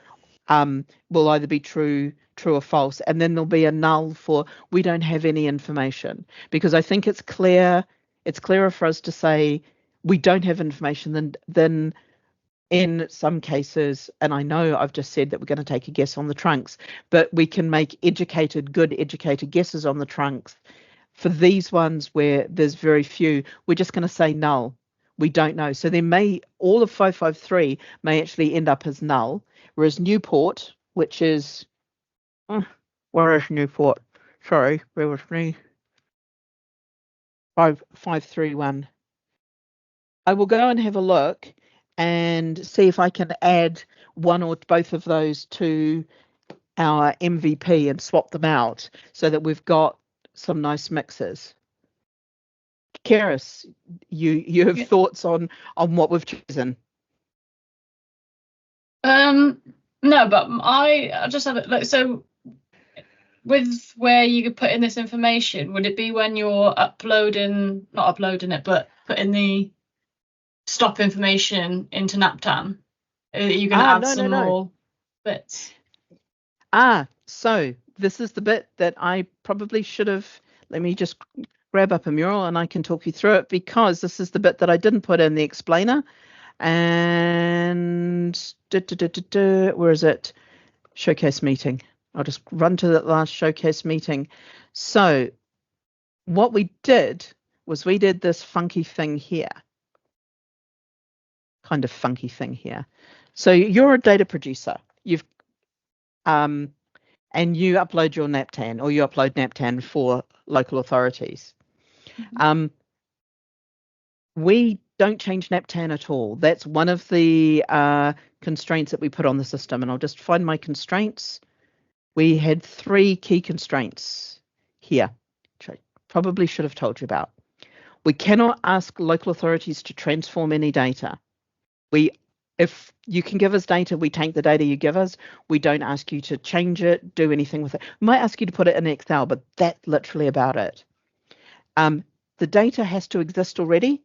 will either be true or false, and then there'll be a null for we don't have any information, because I think it's clearer for us to say we don't have information than in some cases, and I know I've just said that we're going to take a guess on the trunks, but we can make good educated guesses on the trunks. For these ones where there's very few, we're just going to say null. We don't know. So all of 553 may actually end up as null, whereas Newport, which is, where is Newport? Sorry, where was me? 531. I will go and have a look and see if I can add one or both of those to our MVP and swap them out so that we've got some nice mixes. Karis, you have thoughts on what we've chosen? No, but I just have it like, so with where you could put in this information, would it be when you're not uploading it, but putting the stop information into NaPTAN? Are you going to add some more bits? So this is the bit that I probably should have. Let me just grab up a mural and I can talk you through it, because this is the bit that I didn't put in the explainer. And where is it? Showcase meeting. I'll just run to that last showcase meeting. So what we did was we did this funky thing here. Kind of funky thing here. So you're a data producer. You've and you upload your NaPTAN, or you upload NaPTAN for local authorities. Mm-hmm. We don't change NaPTAN at all. That's one of the constraints that we put on the system. And I'll just find my constraints. We had 3 key constraints here, which I probably should have told you about. We cannot ask local authorities to transform any data. If you can give us data, we take the data you give us. We don't ask you to change it, do anything with it. We might ask you to put it in Excel, but that's literally about it. The data has to exist already.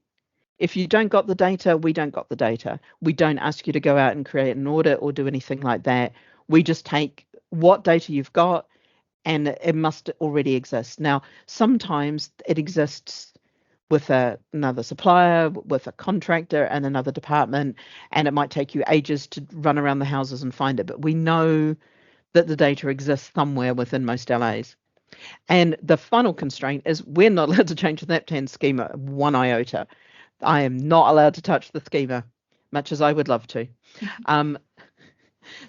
If you don't got the data, we don't got the data. We don't ask you to go out and create an audit or do anything like that. We just take what data you've got, and it must already exist. Now, sometimes it exists with another supplier, with a contractor and another department, and it might take you ages to run around the houses and find it. But we know that the data exists somewhere within most LAs. And the final constraint is we're not allowed to change the NaPTAN schema 1 iota. I am not allowed to touch the schema, much as I would love to.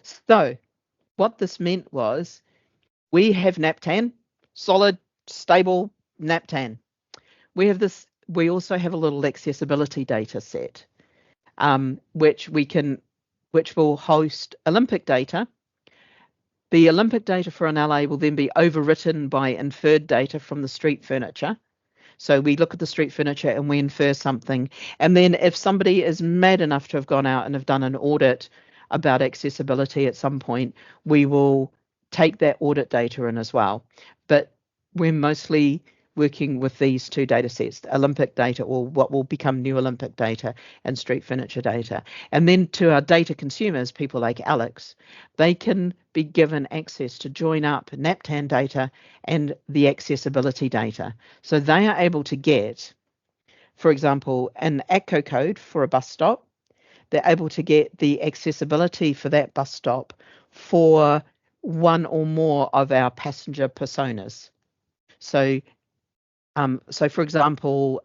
So what this meant was we have NaPTAN, solid, stable NaPTAN. We also have a little accessibility data set, which will host Olympic data. The Olympic data for an LA will then be overwritten by inferred data from the street furniture. So we look at the street furniture and we infer something. And then if somebody is mad enough to have gone out and have done an audit about accessibility at some point, we will take that audit data in as well. But we're mostly working with these 2 data sets, Olympic data, or what will become new Olympic data, and street furniture data. And then to our data consumers, people like Alex, they can be given access to join up NaPTAN data and the accessibility data. So they are able to get, for example, an ACCO code for a bus stop. They're able to get the accessibility for that bus stop for one or more of our passenger personas. So So, for example,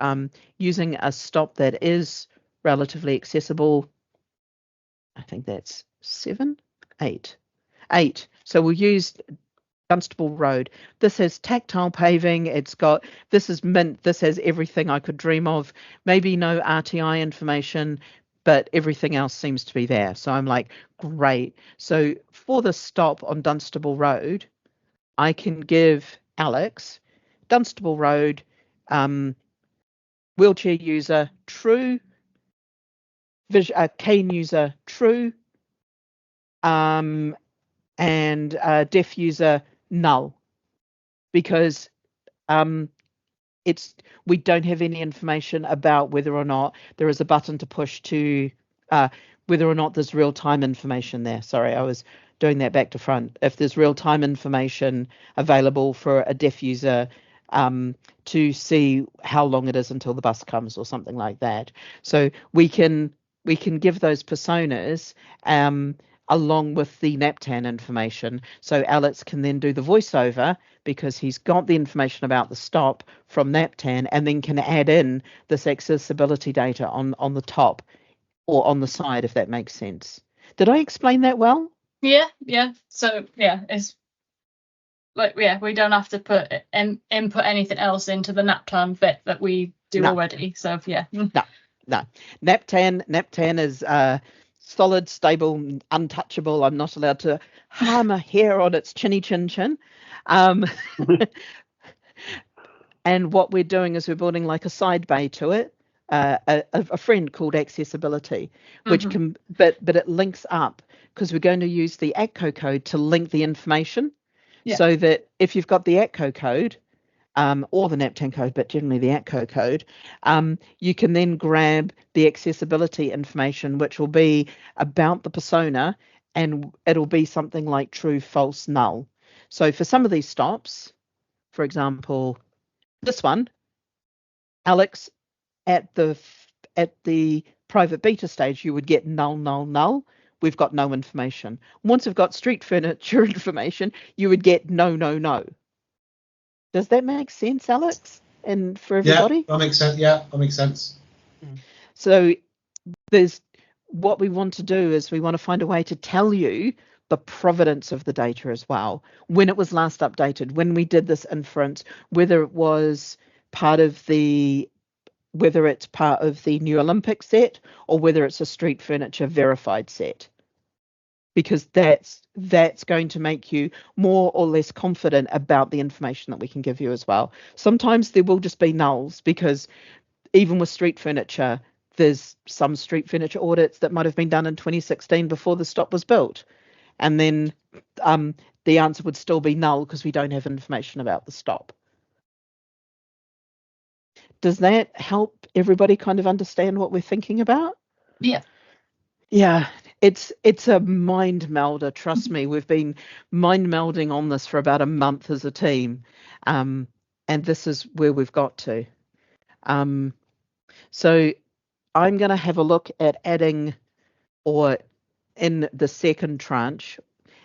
using a stop that is relatively accessible, I think that's 8. So we'll use Dunstable Road. This has tactile paving. This is mint. This has everything I could dream of. Maybe no RTI information, but everything else seems to be there. So I'm like, great. So for the stop on Dunstable Road, I can give Alex Dunstable Road, wheelchair user, true, cane user, true, and deaf user, null, because we don't have any information about whether or not there is a button to push to whether or not there's real-time information there. Sorry, I was doing that back to front. If there's real-time information available for a deaf user to see how long it is until the bus comes or something like that. So we can give those personas along with the NaPTAN information. So Alex can then do the voiceover because he's got the information about the stop from NaPTAN and then can add in this accessibility data on the top or on the side, if that makes sense. Did I explain that well? Yeah. So yeah, it's like, yeah, we don't have to input anything else into the NaPTAN bit that we do already. So yeah. No. NaPTAN is solid, stable, untouchable. I'm not allowed to harm a hair on its chinny chin. And what we're doing is we're building like a side bay to it, a friend called accessibility, which can, but it links up because we're going to use the ATCO code to link the information, so that if you've got the ATCO code, or the NaPTAN code, but generally the ATCO code, you can then grab the accessibility information, which will be about the persona, and it'll be something like true, false, null. So for some of these stops, for example, this one, Alex, at the private beta stage, you would get null, null, null. We've got no information. Once we've got street furniture information, you would get no, no, no. Does that make sense, Alex? And for everybody? Yeah, that makes sense. Yeah, that makes sense. So what we want to do is we want to find a way to tell you the provenance of the data as well. When it was last updated, when we did this inference, whether it's part of the New Olympic set or whether it's a street furniture verified set. Because that's going to make you more or less confident about the information that we can give you as well. Sometimes there will just be nulls, because even with street furniture, there's some street furniture audits that might have been done in 2016 before the stop was built. And then the answer would still be null because we don't have information about the stop. Does that help everybody kind of understand what we're thinking about? Yeah. Yeah, it's a mind melder. Trust me, we've been mind melding on this for about a month as a team, and this is where we've got to. So I'm going to have a look at adding, or in the second tranche,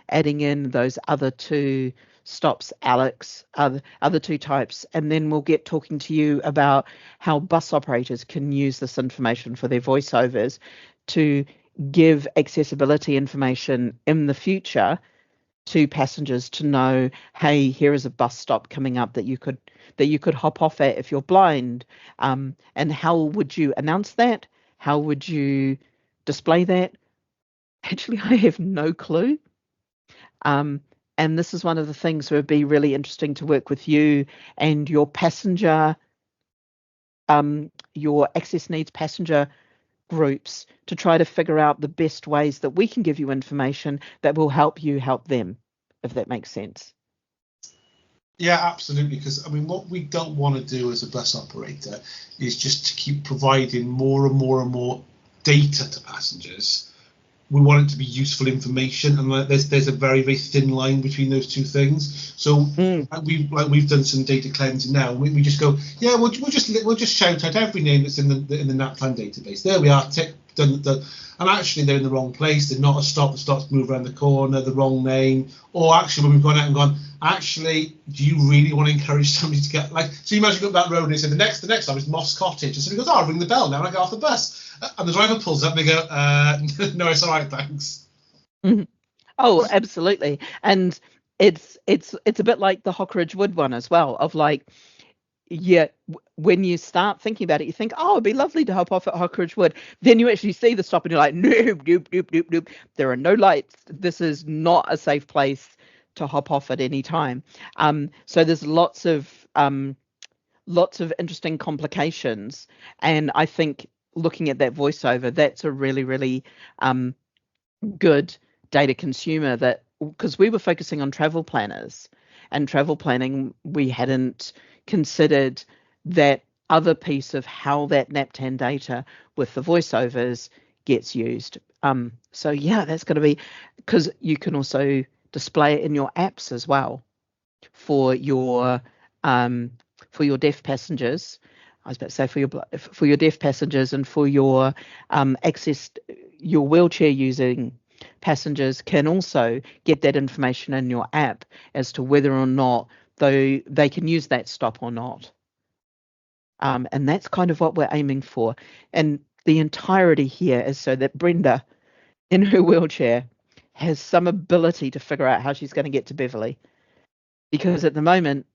adding in those other two stops, Alex, other two types, and then we'll get talking to you about how bus operators can use this information for their voiceovers to give accessibility information in the future to passengers to know, hey, here is a bus stop coming up that you could hop off at if you're blind. And how would you announce that? How would you display that? Actually, I have no clue. And this is one of the things that would be really interesting to work with you and your passenger, your access needs passenger groups to try to figure out the best ways that we can give you information that will help you help them, if that makes sense. Yeah, absolutely. Because I mean, what we don't want to do as a bus operator is just to keep providing more and more and more data to passengers. We want it to be useful information, and there's a very, very thin line between those two things. So we've done some data cleansing now. We just go, yeah, we'll just shout out every name that's in the NaPTAN database. There we are, tick, and actually they're in the wrong place. They're not a stop. The stops move around the corner, the wrong name. Or actually, when we've gone out and gone, actually, do you really want to encourage somebody to get like? So you imagine you go up that road and they say the next stop is Moss Cottage, and somebody goes, "Oh, I'll ring the bell now," and I get off the bus, and the driver pulls up and they go, "No, it's all right, thanks." Mhm. Oh, absolutely. And it's a bit like the Hockridge Wood one as well, of like, yeah, when you start thinking about it, you think, oh, it'd be lovely to hop off at Hockridge Wood. Then you actually see the stop and you're like, nope, nope, nope, nope, nope. There are no lights. This is not a safe place to hop off at any time. So there's lots of interesting complications. And I think looking at that voiceover, that's a really, really good data consumer, that because we were focusing on travel planners and travel planning, we hadn't considered that other piece of how that NaPTAN data with the voiceovers gets used. So yeah, that's going to be, because you can also display it in your apps as well for your deaf passengers. I was about to say for your deaf passengers, and for your your wheelchair using passengers can also get that information in your app as to whether or not they can use that stop or not. And that's kind of what we're aiming for. And the entirety here is so that Brenda, in her wheelchair, has some ability to figure out how she's going to get to Beverley. Because at the moment,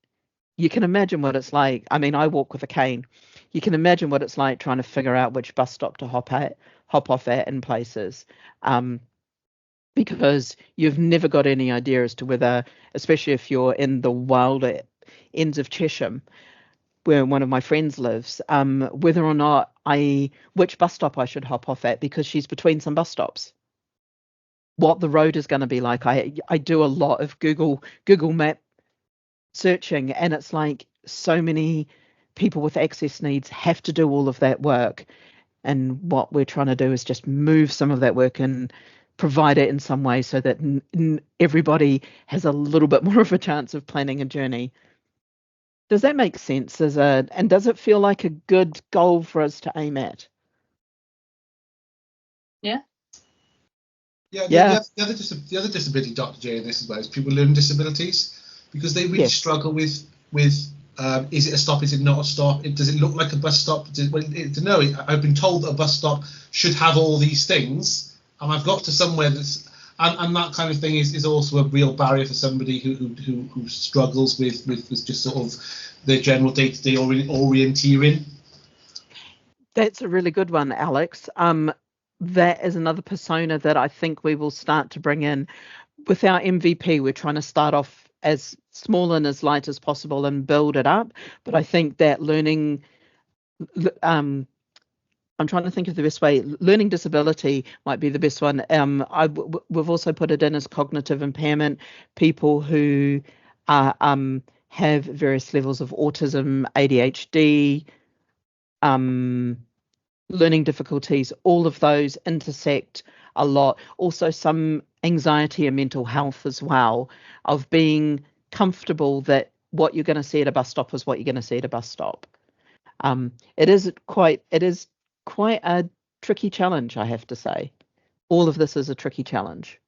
you can imagine what it's like. I mean, I walk with a cane. You can imagine what it's like trying to figure out which bus stop to hop off at in places. Because you've never got any idea as to whether, especially if you're in the wilder ends of Chesham, where one of my friends lives, whether or not which bus stop I should hop off at, because she's between some bus stops. What the road is going to be like. I do a lot of Google Map searching, and it's like so many people with access needs have to do all of that work. And what we're trying to do is just move some of that work and provide it in some way so that everybody has a little bit more of a chance of planning a journey. Does that make sense? And does it feel like a good goal for us to aim at? Yeah. Yeah. The other disability, Dr. J, in this as well, is people with learning disabilities, because they really struggle with is it a stop? Is it not a stop? Does it look like a bus stop? I've been told that a bus stop should have all these things, and I've got to somewhere that's and that kind of thing is also a real barrier for somebody who struggles with just sort of their general day-to-day orienteering. That's a really good one, Alex. That is another persona that I think we will start to bring in with our MVP. We're trying to start off as small and as light as possible and build it up. But I think that learning, I'm trying to think of the best way. Learning disability might be the best one. We've also put it in as cognitive impairment, people who have various levels of autism, ADHD, learning difficulties. All of those intersect a lot. Also some anxiety and mental health as well, of being comfortable that what you're going to see at a bus stop is what you're going to see at a bus stop. It is quite a tricky challenge, I have to say. All of this is a tricky challenge.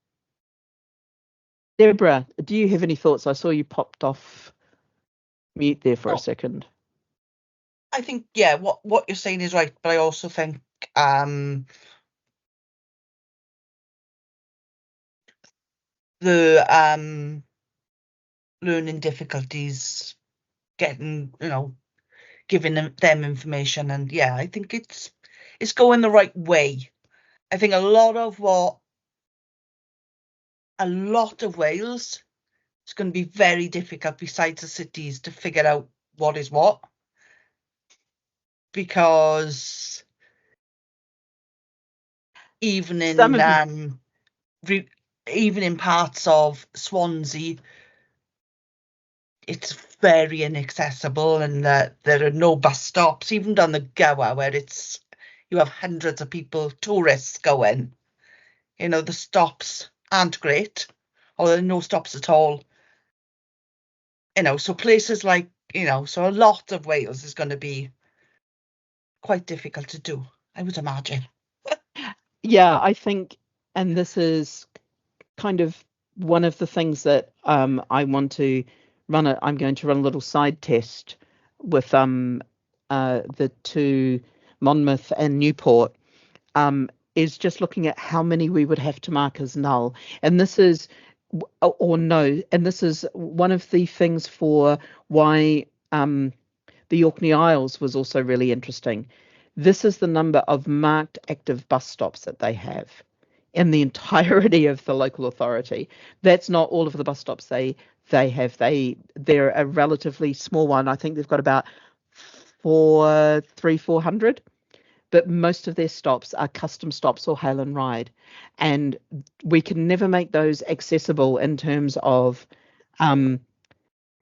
Deborah, do you have any thoughts? I saw you popped off mute there for a second. I think, yeah, what you're saying is right, but I also think the learning difficulties, getting, giving them information, and yeah, I think it's going the right way. I think a lot of Wales is going to be very difficult, besides the cities, to figure out what is what, because even in parts of Swansea, it's very inaccessible, and there are no bus stops, even down the Gower, where you have hundreds of people, tourists going. The stops aren't great, or there are no stops at all. So places like, so a lot of Wales is going to be quite difficult to do, I would imagine. Yeah, I think, and this is kind of one of the things that I want to I'm going to run a little side test with the two, Monmouth and Newport, is just looking at how many we would have to mark as null. And this is, or no, and this is one of the things for why the Orkney Isles was also really interesting. This is the number of marked active bus stops that they have in the entirety of the local authority. That's not all of the bus stops they have. They're a relatively small one. I think they've got about 400, but most of their stops are custom stops or hail and ride, and we can never make those accessible in terms of the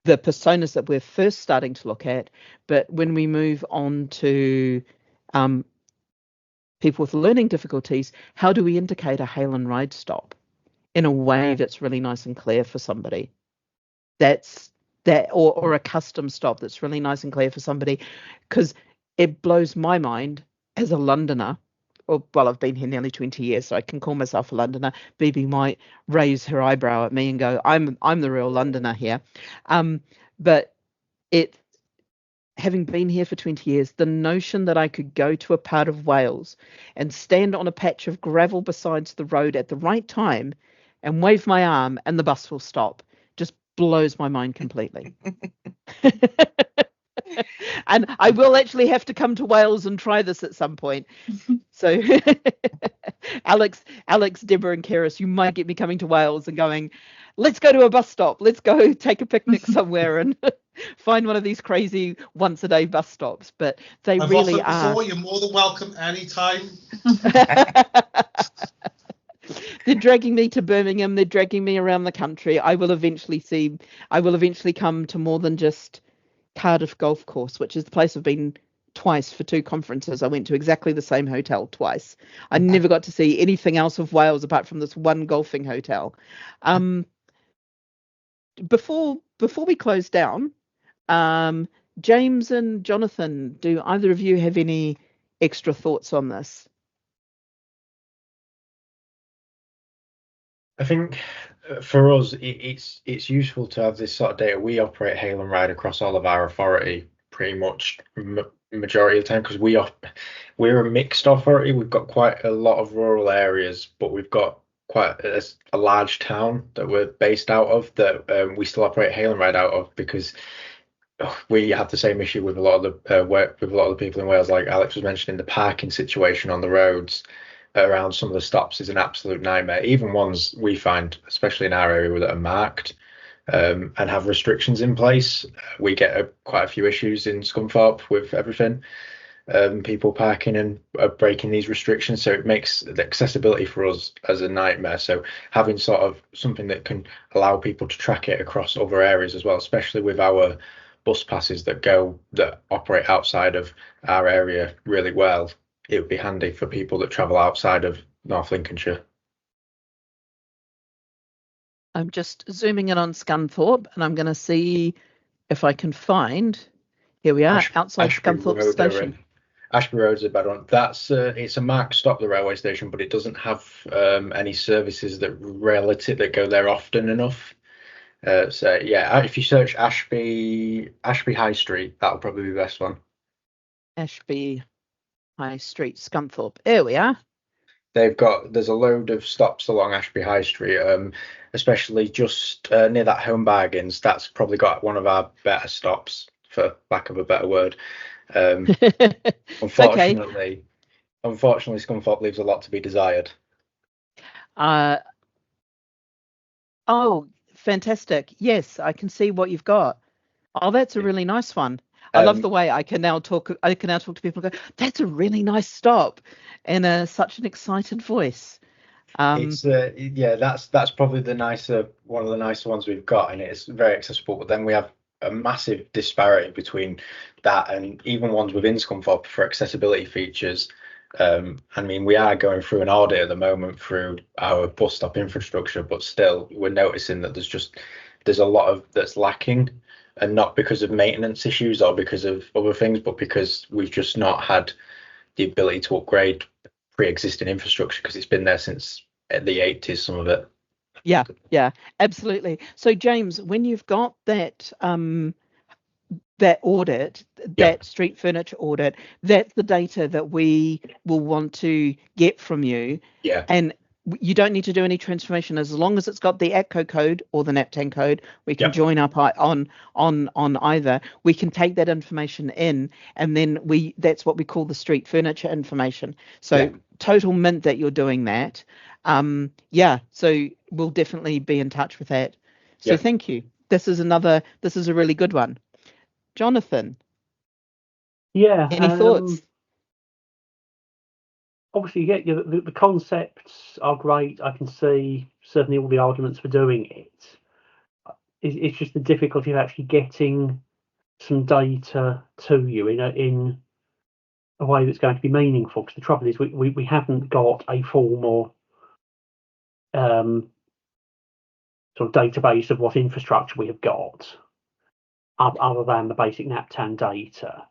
personas that we're first starting to look at. But when we move on to people with learning difficulties, how do we indicate a hail and ride stop in a way that's really nice and clear for somebody? Or a custom stop that's really nice and clear for somebody, because it blows my mind as a Londoner. Well, I've been here nearly 20 years, so I can call myself a Londoner. BB might raise her eyebrow at me and go, I'm the real Londoner here. But having been here for 20 years, the notion that I could go to a part of Wales and stand on a patch of gravel beside the road at the right time and wave my arm and the bus will stop just blows my mind completely. And I will actually have to come to Wales and try this at some point. So Alex, Deborah and Keris, you might get me coming to Wales and going, let's go to a bus stop. Let's go take a picnic somewhere and find one of these crazy once a day bus stops. But I've really offered are. before, you're more than welcome anytime. They're dragging me to Birmingham. They're dragging me around the country. I will eventually come to more than just Cardiff Golf Course, which is the place I've been twice for 2 conferences. I went to exactly the same hotel twice. I never got to see anything else of Wales apart from this one golfing hotel. Before we close down, James and Jonathan, do either of you have any extra thoughts on this? I think for us, it's useful to have this sort of data. We operate hail and ride across all of our authority pretty much majority of the time, because we're a mixed authority. We've got quite a lot of rural areas, but we've got quite a large town that we're based out of that we still operate hail and ride out of, because we have the same issue with a lot of the people in Wales. Like Alex was mentioning, the parking situation on the roads around some of the stops is an absolute nightmare. Even ones we find, especially in our area, that are marked and have restrictions in place. We get quite a few issues in Scunthorpe with everything. People parking and breaking these restrictions, so it makes the accessibility for us as a nightmare. So having sort of something that can allow people to track it across other areas as well, especially with our bus passes that operate outside of our area really well, it would be handy for people that travel outside of North Lincolnshire. I'm just zooming in on Scunthorpe, and I'm going to see if I can find. Here we are, outside Scunthorpe Station. Ashby Road's a bad one. That's it's a marked stop, the railway station, but it doesn't have any services that go there often enough. So yeah, if you search Ashby High Street, that'll probably be the best one. Ashby High Street, Scunthorpe. Here we are. There's a load of stops along Ashby High Street, especially just near that Home Bargains. That's probably got one of our better stops, for lack of a better word. Unfortunately, Scunthorpe leaves a lot to be desired. Oh, fantastic! Yes, I can see what you've got. Oh, that's a really nice one. I love the way I can now talk to people and go, that's a really nice stop, in such an excited voice. It's that's probably one of the nicer ones we've got, and it's very accessible. But then we have a massive disparity between that and even ones within Scunthorpe for accessibility features. I mean, we are going through an audit at the moment through our bus stop infrastructure, but still we're noticing that there's a lot that's lacking, and not because of maintenance issues or because of other things, but because we've just not had the ability to upgrade pre-existing infrastructure because it's been there since the 80s, some of it. Yeah, absolutely. So James, when you've got that that audit, that street furniture audit, that's the data that we will want to get from you. Yeah. And you don't need to do any transformation as long as it's got the ATCO code or the NaPTAN code. We can join up on either. We can take that information in, and then that's what we call the street furniture information. So total mint that you're doing that. So we'll definitely be in touch with that. So thank you. This is a really good one. Jonathan, any thoughts? Obviously, the concepts are great. I can see certainly all the arguments for doing it. It's just the difficulty of actually getting some data to you in a way that's going to be meaningful. Because the trouble is, we haven't got a formal sort of database of what infrastructure we have got, other than the basic NaPTAN data.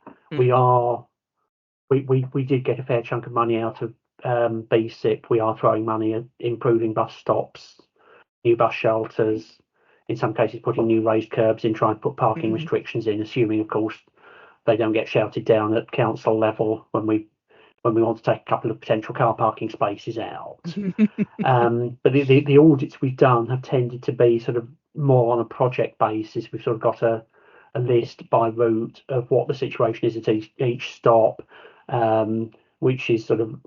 We did get a fair chunk of money out of BSIP. We are throwing money at improving bus stops, new bus shelters, in some cases putting new raised curbs in, trying to put parking restrictions in, assuming, of course, they don't get shouted down at council level when we want to take a couple of potential car parking spaces out. But the audits we've done have tended to be sort of more on a project basis. We've sort of got a list by route of what the situation is at each stop, which is sort of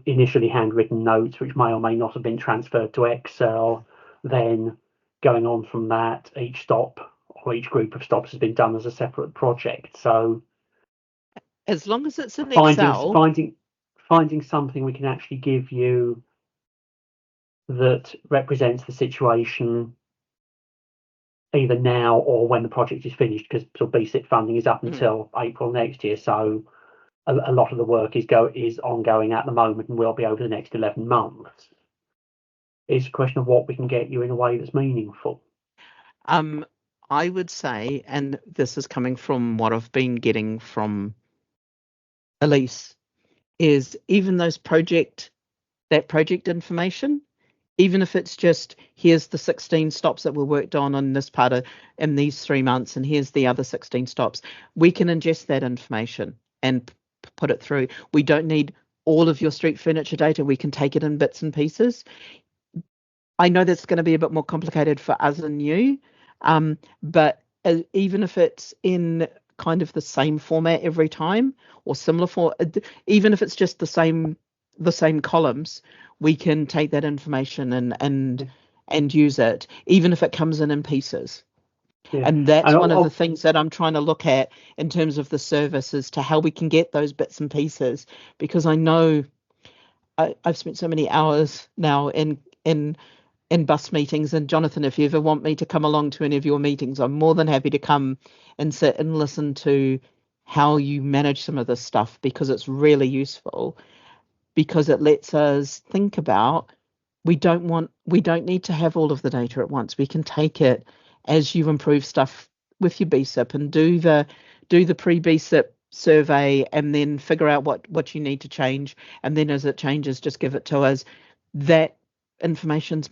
initially handwritten notes, which may or may not have been transferred to Excel. Then going on from that, each stop or each group of stops has been done as a separate project. So as long as it's in Excel, finding something we can actually give you that represents the situation either now or when the project is finished, because BSIP funding is up until April next year. So a lot of the work is ongoing at the moment and will be over the next 11 months. It's a question of what we can get you in a way that's meaningful. I would say, and this is coming from what I've been getting from Elise, is even that project information, even if it's just here's the 16 stops that were worked on this part in these 3 months, and here's the other 16 stops, we can ingest that information and put it through. We don't need all of your street furniture data. We can take it in bits and pieces. I know that's going to be a bit more complicated for us and you, but even if it's in kind of the same format every time or similar even if it's just the same columns, we can take that information and use it, even if it comes in pieces. And that's one of the things that I'm trying to look at in terms of the service, as to how we can get those bits and pieces, because I know I've spent so many hours now in bus meetings. And Jonathan, if you ever want me to come along to any of your meetings, I'm more than happy to come and sit and listen to how you manage some of this stuff, because it's really useful, because it lets us think about, we don't need to have all of the data at once. We can take it as you improve stuff with your BSIP and do the pre-BSIP survey, and then figure out what you need to change, and then as it changes, just give it to us. That information's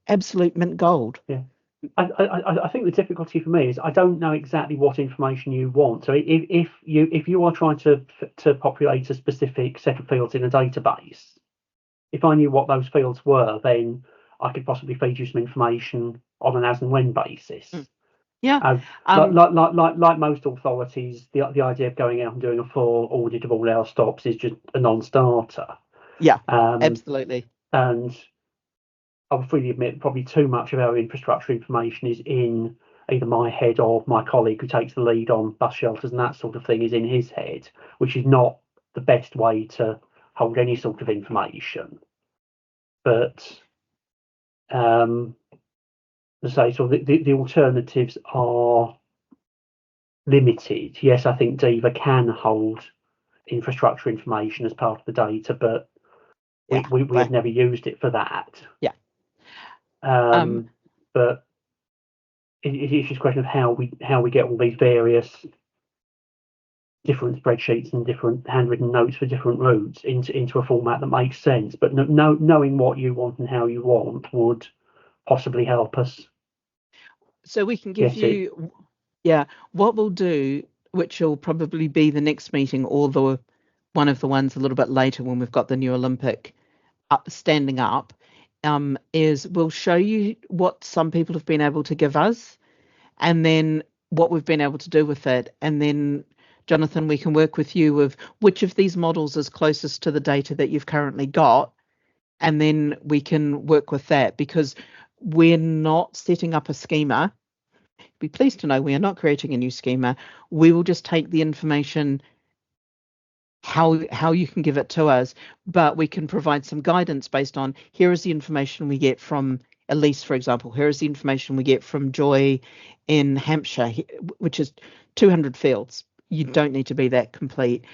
absolute mint gold. Yeah. I think the difficulty for me is I don't know exactly what information you want. So if you are trying to populate a specific set of fields in a database, if I knew what those fields were, then I could possibly feed you some information on an as and when basis. Yeah. Like most authorities, the idea of going out and doing a full audit of all our stops is just a non-starter. Yeah. Absolutely. And I'll freely admit probably too much of our infrastructure information is in either my head or my colleague who takes the lead on bus shelters and that sort of thing is in his head, which is not the best way to hold any sort of information. But as I say, so the alternatives are limited. Yes, I think DEVA can hold infrastructure information as part of the data, but we have never used it for that. Yeah. But it's just a question of how we get all these various different spreadsheets and different handwritten notes for different routes into a format that makes sense. But knowing what you want and how you want would possibly help us. So we can give you, what we'll do, which will probably be the next meeting or one of the ones a little bit later when we've got the new Olympic standing up, is we'll show you what some people have been able to give us and then what we've been able to do with it. And then, Jonathan, we can work with you with which of these models is closest to the data that you've currently got. And then we can work with that, because we're not setting up a schema. Be pleased to know we are not creating a new schema. We will just take the information, how you can give it to us, but we can provide some guidance based on, here is the information we get from Elise, for example. Here is the information we get from Joy in Hampshire, which is 200 fields. You don't need to be that complete.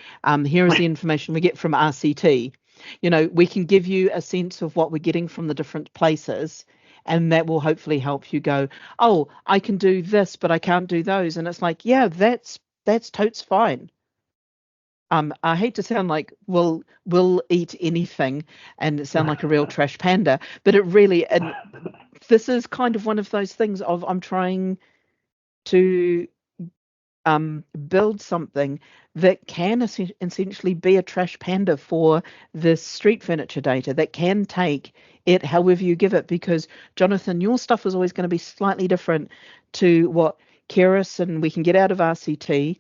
Here is the information we get from RCT. We can give you a sense of what we're getting from the different places, and that will hopefully help you go, oh, I can do this, but I can't do those. And it's like, yeah, that's totes fine. I hate to sound like we'll eat anything and sound like a real trash panda, but it really, and this is kind of one of those things of, I'm trying to build something that can essentially be a trash panda for the street furniture data, that can take it however you give it, because Jonathan, your stuff is always going to be slightly different to what Keris and we can get out of RCT.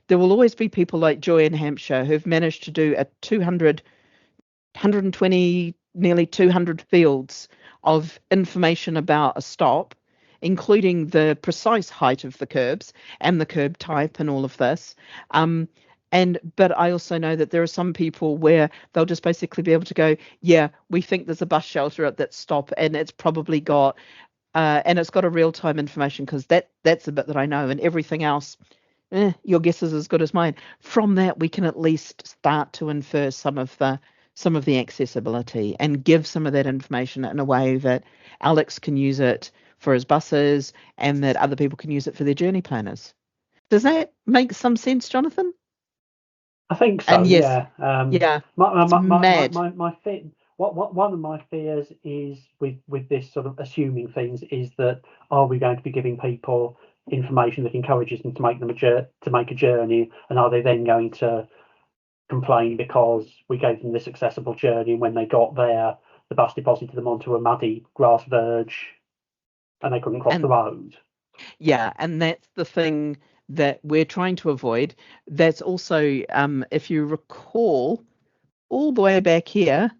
There will always be people like Joy in Hampshire who've managed to do 120, nearly 200 fields of information about a stop, including the precise height of the curbs and the curb type and all of this. But I also know that there are some people where they'll just basically be able to go, yeah, we think there's a bus shelter at that stop, and it's probably got and it's got a real-time information, because that's the bit that I know, and everything else, your guess is as good as mine. From that, we can at least start to infer some of the accessibility and give some of that information in a way that Alex can use it for his buses and that other people can use it for their journey planners. Does that make some sense, Jonathan? I think so. And yes, yeah. My one of my fears is with this sort of assuming things is that, are we going to be giving people information that encourages them to make a journey, and are they then going to complain because we gave them this accessible journey, and when they got there, the bus deposited them onto a muddy grass verge and they couldn't cross the road? Yeah, and that's the thing that we're trying to avoid. That's also, if you recall, all the way back here,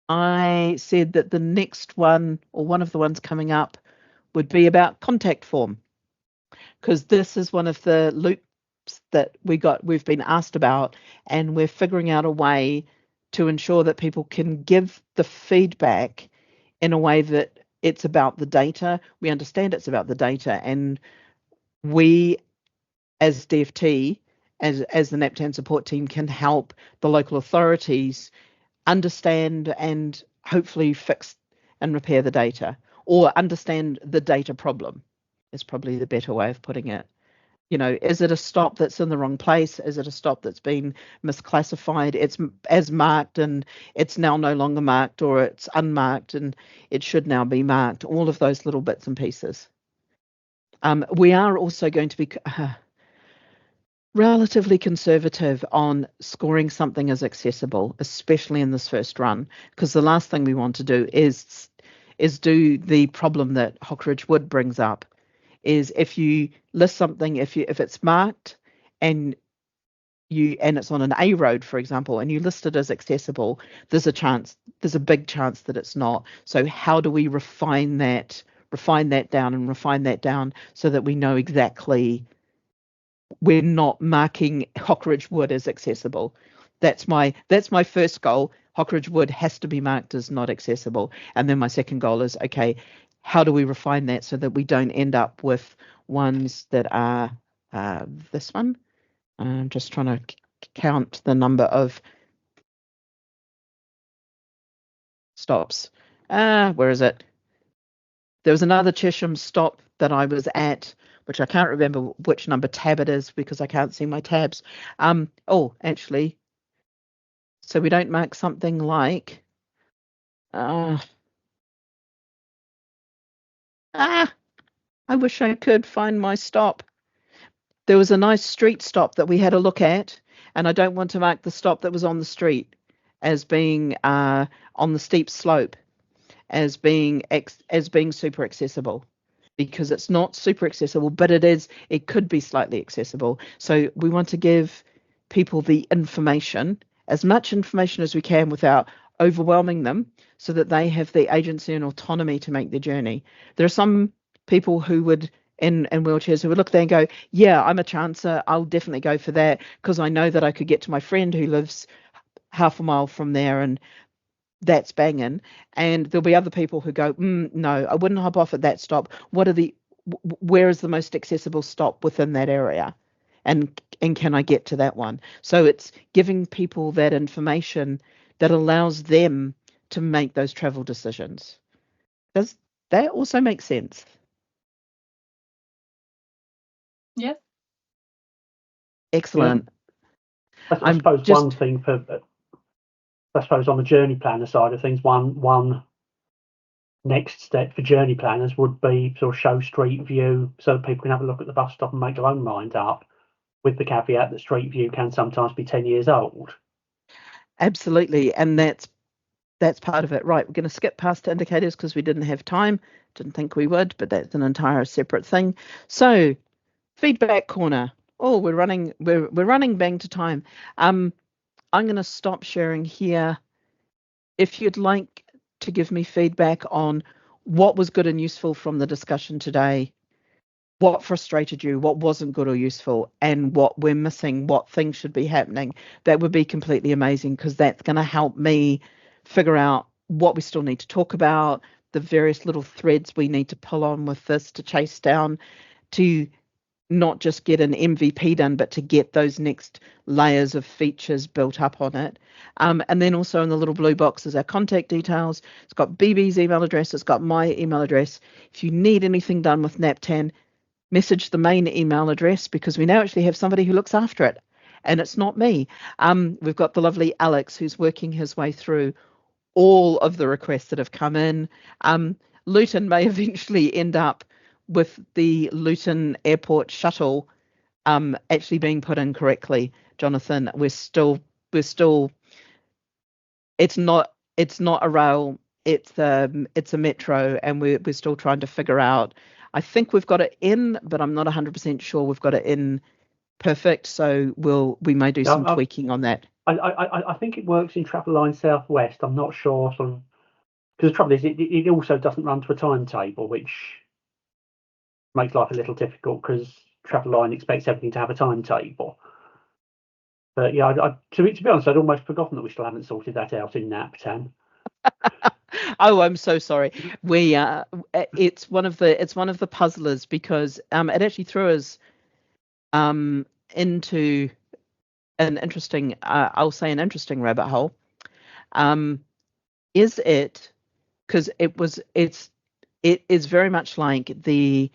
I said that the next one, or one of the ones coming up, would be about contact form, because this is one of the loops that we've been asked about, and we're figuring out a way to ensure that people can give the feedback in a way that it's about the data. We understand it's about the data, and we as DFT, as the NaPTAN support team, can help the local authorities understand and hopefully fix and repair the data, or understand the data problem is probably the better way of putting it. Is it a stop that's in the wrong place? Is it a stop that's been misclassified? It's as marked and it's now no longer marked, or it's unmarked and it should now be marked. All of those little bits and pieces. We are also going to be relatively conservative on scoring something as accessible, especially in this first run, because the last thing we want to do is do the problem that Hockridge Wood brings up, is if you list something, if it's marked and it's on an A road, for example, and you list it as accessible, there's a big chance that it's not. So how do we refine that down so that we know exactly we're not marking Hockridge Wood as accessible? That's my first goal. Hockridge Wood has to be marked as not accessible. And then my second goal is, okay, how do we refine that so that we don't end up with ones that are this one? I'm just trying to count the number of stops. Where is it? There was another Chesham stop that I was at, which I can't remember which number tab it is because I can't see my tabs. Actually, so we don't mark something like I wish I could find my stop. There was a nice street stop that we had a look at, and I don't want to mark the stop that was on the street as being on the steep slope as being super accessible, because it's not super accessible, but it could be slightly accessible. So we want to give people the information, as much information as we can without overwhelming them, so that they have the agency and autonomy to make their journey. There are some people who would in wheelchairs who would look there and go, yeah, I'm a chancer, I'll definitely go for that because I know that I could get to my friend who lives half a mile from there, and that's banging. And there'll be other people who go, no, I wouldn't hop off at that stop. Where is the most accessible stop within that area? And can I get to that one? So it's giving people that information that allows them to make those travel decisions. Does that also make sense? Yeah. Excellent. Yeah. I suppose one thing I suppose on the journey planner side of things, one next step for journey planners would be sort of show street view so that people can have a look at the bus stop and make their own mind up, with the caveat that street view can sometimes be 10 years old. Absolutely, and that's part of it. Right, we're going to skip past indicators because we didn't have time. Didn't think we would, but that's an entire separate thing. So, feedback corner. Oh, we're running bang to time. I'm going to stop sharing here. If you'd like to give me feedback on what was good and useful from the discussion today, what frustrated you, what wasn't good or useful, and what we're missing, what things should be happening, that would be completely amazing, because that's going to help me figure out what we still need to talk about, the various little threads we need to pull on with this to chase down, to not just get an MVP done, but to get those next layers of features built up on it. And then also in the little blue box is our contact details. It's got BB's email address. It's got my email address. If you need anything done with NaPTAN, message the main email address, because we now actually have somebody who looks after it, and it's not me. We've got the lovely Alex who's working his way through all of the requests that have come in. Luton may eventually end up with the Luton Airport shuttle actually being put in correctly. Jonathan, we're still it's not a rail, it's a metro, and we're still trying to figure out. I think we've got it in, but I'm not 100% sure we've got it in perfect, so we may do some tweaking on that. I think it works in Travelline Southwest. I'm not sure, sort of, because the trouble is it also doesn't run to a timetable, which makes life a little difficult, because Travelline expects everything to have a timetable. But yeah, to be honest, I'd almost forgotten that we still haven't sorted that out in NaPTAN. Oh, I'm so sorry. It's one of the puzzlers, because it actually threw us into an interesting, I'll say an interesting rabbit hole. Is it, because it is very much like the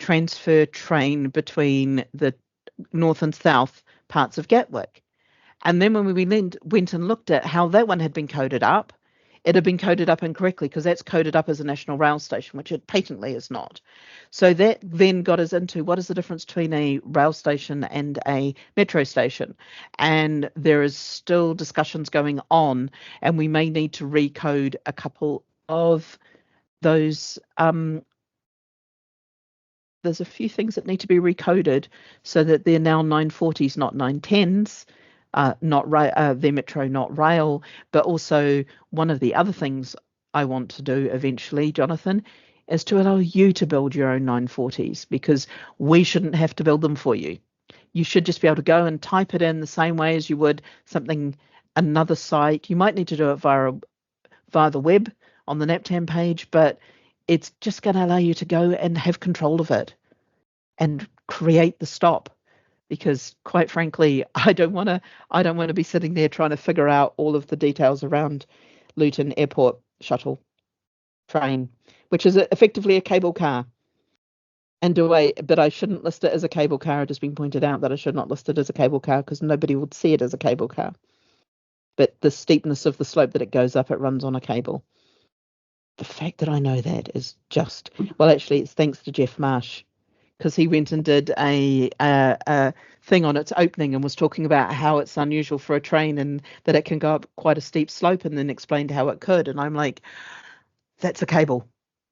transfer train between the north and south parts of Gatwick. And then when we went and looked at how that one had been coded up, it had been coded up incorrectly, because that's coded up as a national rail station, which it patently is not. So that then got us into what is the difference between a rail station and a metro station. And there is still discussions going on, and we may need to recode a couple of those. There's a few things that need to be recoded so that they're now 940s, not 910s. They're metro, not rail. But also, one of the other things I want to do eventually, Jonathan, is to allow you to build your own 940s, because we shouldn't have to build them for you. You should just be able to go and type it in the same way as you would another site. You might need to do it via the web on the NaPTAN page, but it's just going to allow you to go and have control of it and create the stop. Because quite frankly, I don't want to be sitting there trying to figure out all of the details around Luton Airport shuttle train. which is effectively a cable car. And but I shouldn't list it as a cable car. It has been pointed out that I should not list it as a cable car because nobody would see it as a cable car. But the steepness of the slope that it goes up, it runs on a cable. The fact that I know that is just, well, actually, it's thanks to Jeff Marsh, because he went and did a thing on its opening and was talking about how it's unusual for a train and that it can go up quite a steep slope, and then explained how it could. And I'm like, that's a cable.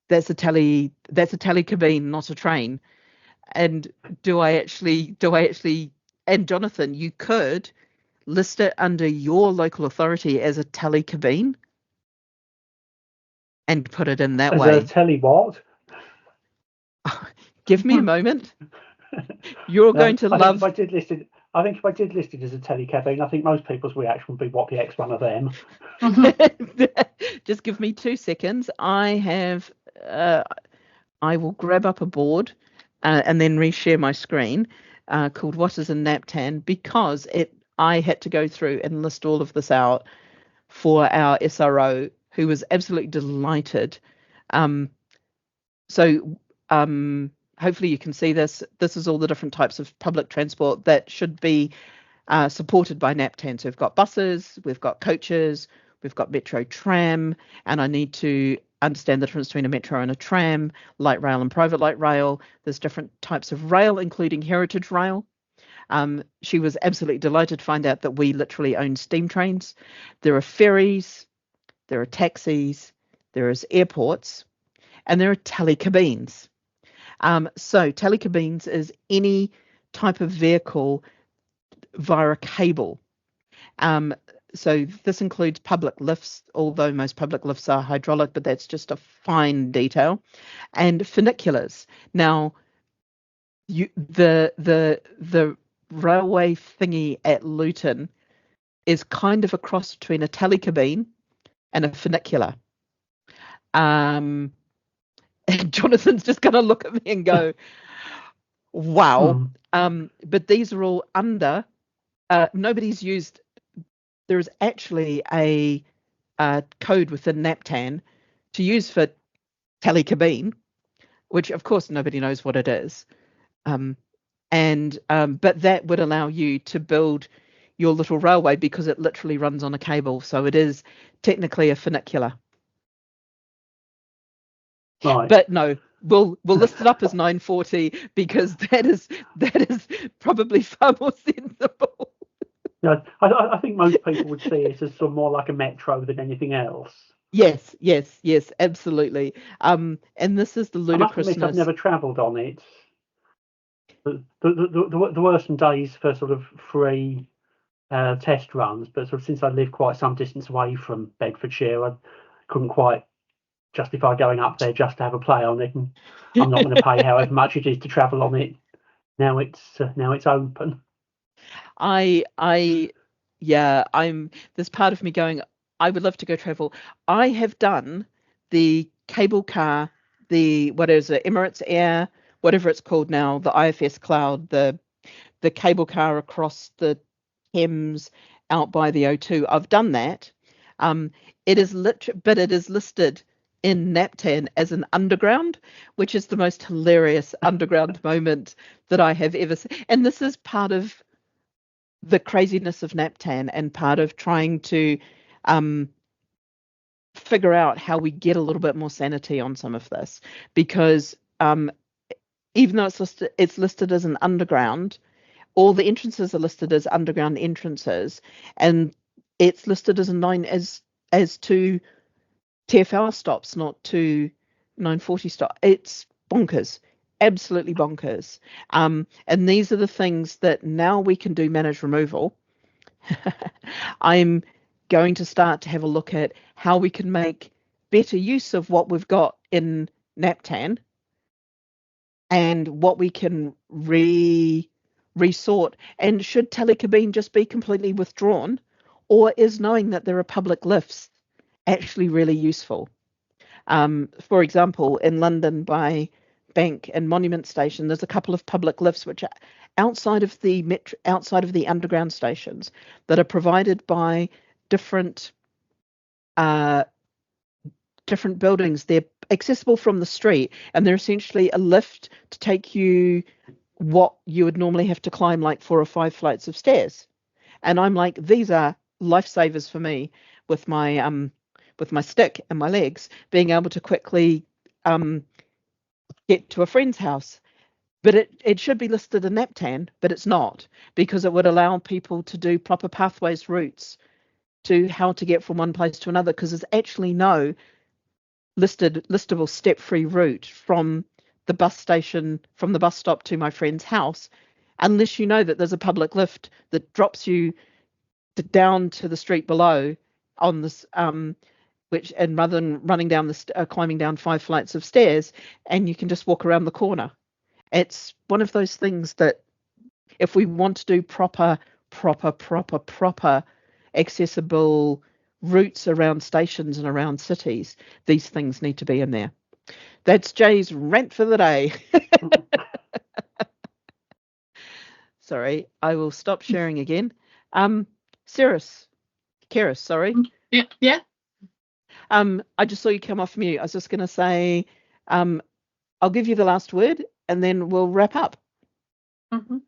That's a telecabine, not a train. And do I actually, and Jonathan, you could list it under your local authority as a telecabine and put it in that As way. a telly what? Give me a moment. You're going to love. If I did list it as a telecabine, I think most people's reaction would be, "What the X one of them?" Just give me 2 seconds. I will grab up a board and then reshare my screen called "What is a NaPTAN?" because I had to go through and list all of this out for our SRO, who was absolutely delighted. Hopefully you can see this. This is all the different types of public transport that should be supported by NaPTAN. So we've got buses, we've got coaches, we've got metro tram, and I need to understand the difference between a metro and a tram, light rail and private light rail. There's different types of rail, including heritage rail. She was absolutely delighted to find out that we literally own steam trains. There are ferries, there are taxis, there is airports, and there are telecabines. So telecabines is any type of vehicle via a cable. So this includes public lifts, although most public lifts are hydraulic, but that's just a fine detail, and funiculars. Now, the railway thingy at Luton is kind of a cross between a telecabine and a funicular. And Jonathan's just going to look at me and go, wow. But these are all under, nobody's used, there's actually a code within NaPTAN to use for telecabine, which of course nobody knows what it is. But that would allow you to build your little railway because it literally runs on a cable. So it is technically a funicular. Right. But no, we'll list it up as 940 because that is probably far more sensible. No, I think most people would see it as more like a metro than anything else. Yes, absolutely. And this is the ludicrousness. I must admit, I've never travelled on it. There were some days for sort of free test runs, but sort of since I live quite some distance away from Bedfordshire, I couldn't quite justify going up there just to have a play on it, and I'm not going to pay however much it is to travel on it. Now it's open. There's part of me going, I would love to go travel. I have done the cable car, what is it, Emirates Air, whatever it's called now, the IFS Cloud, the cable car across the Thames out by the O2. I've done that. It is listed in NaPTAN as an underground, which is the most hilarious underground moment that I have ever seen. And this is part of the craziness of NaPTAN and part of trying to figure out how we get a little bit more sanity on some of this, because even though it's listed as an underground, all the entrances are listed as underground entrances, and it's listed as two TfL stops, not two 940 stops. It's bonkers, absolutely bonkers. And these are the things that now we can do managed removal. I'm going to start to have a look at how we can make better use of what we've got in NaPTAN and what we can resort. And should telecabine just be completely withdrawn, or is knowing that there are public lifts actually really useful? For example, in London by Bank and Monument Station, there's a couple of public lifts which are outside of the underground stations that are provided by different buildings. They're accessible from the street, and they're essentially a lift to take you what you would normally have to climb like 4 or 5 flights of stairs. And I'm like, these are lifesavers for me with my stick and my legs, being able to quickly get to a friend's house. But it should be listed in NaPTAN, but it's not, because it would allow people to do proper pathways routes to how to get from one place to another, because there's actually no listable step-free route from the bus station, from the bus stop to my friend's house, unless you know that there's a public lift that drops you down to the street below on this which, and rather than running down climbing down 5 flights of stairs, and you can just walk around the corner. It's one of those things that if we want to do proper accessible routes around stations and around cities, these things need to be in there. That's Jay's rant for the day. Sorry, I will stop sharing again. Keris, sorry. Yeah. I just saw you come off mute. I was just going to say, I'll give you the last word and then we'll wrap up. Mm-hmm.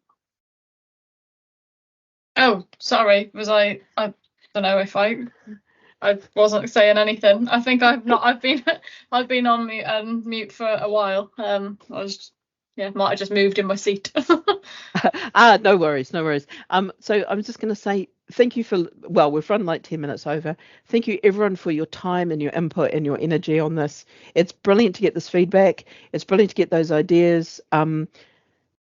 Oh, sorry. Was I don't know if I wasn't saying anything. I think I've been on mute for a while. I was, might have just moved in my seat. No worries. So I'm just going to say thank you we've run like 10 minutes over. Thank you everyone for your time and your input and your energy on this. It's brilliant to get this feedback. It's brilliant to get those ideas.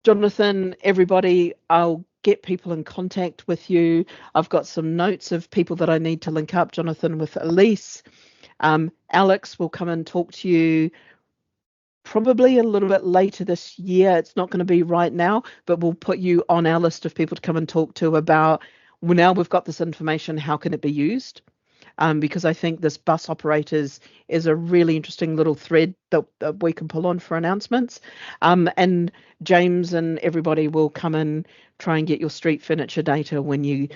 Jonathan, everybody, I'll get people in contact with you. I've got some notes of people that I need to link up, Jonathan, with Elise. Alex will come and talk to you probably a little bit later this year. It's not going to be right now, but we'll put you on our list of people to come and talk to about, well, now we've got this information, how can it be used? Because I think this bus operators is a really interesting little thread that we can pull on for announcements. And James and everybody will come and try and get your street furniture data when you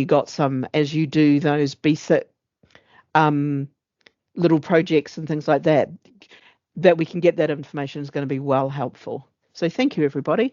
got some, as you do those BSIT little projects and things like that we can get that information is going to be well helpful. So thank you, everybody.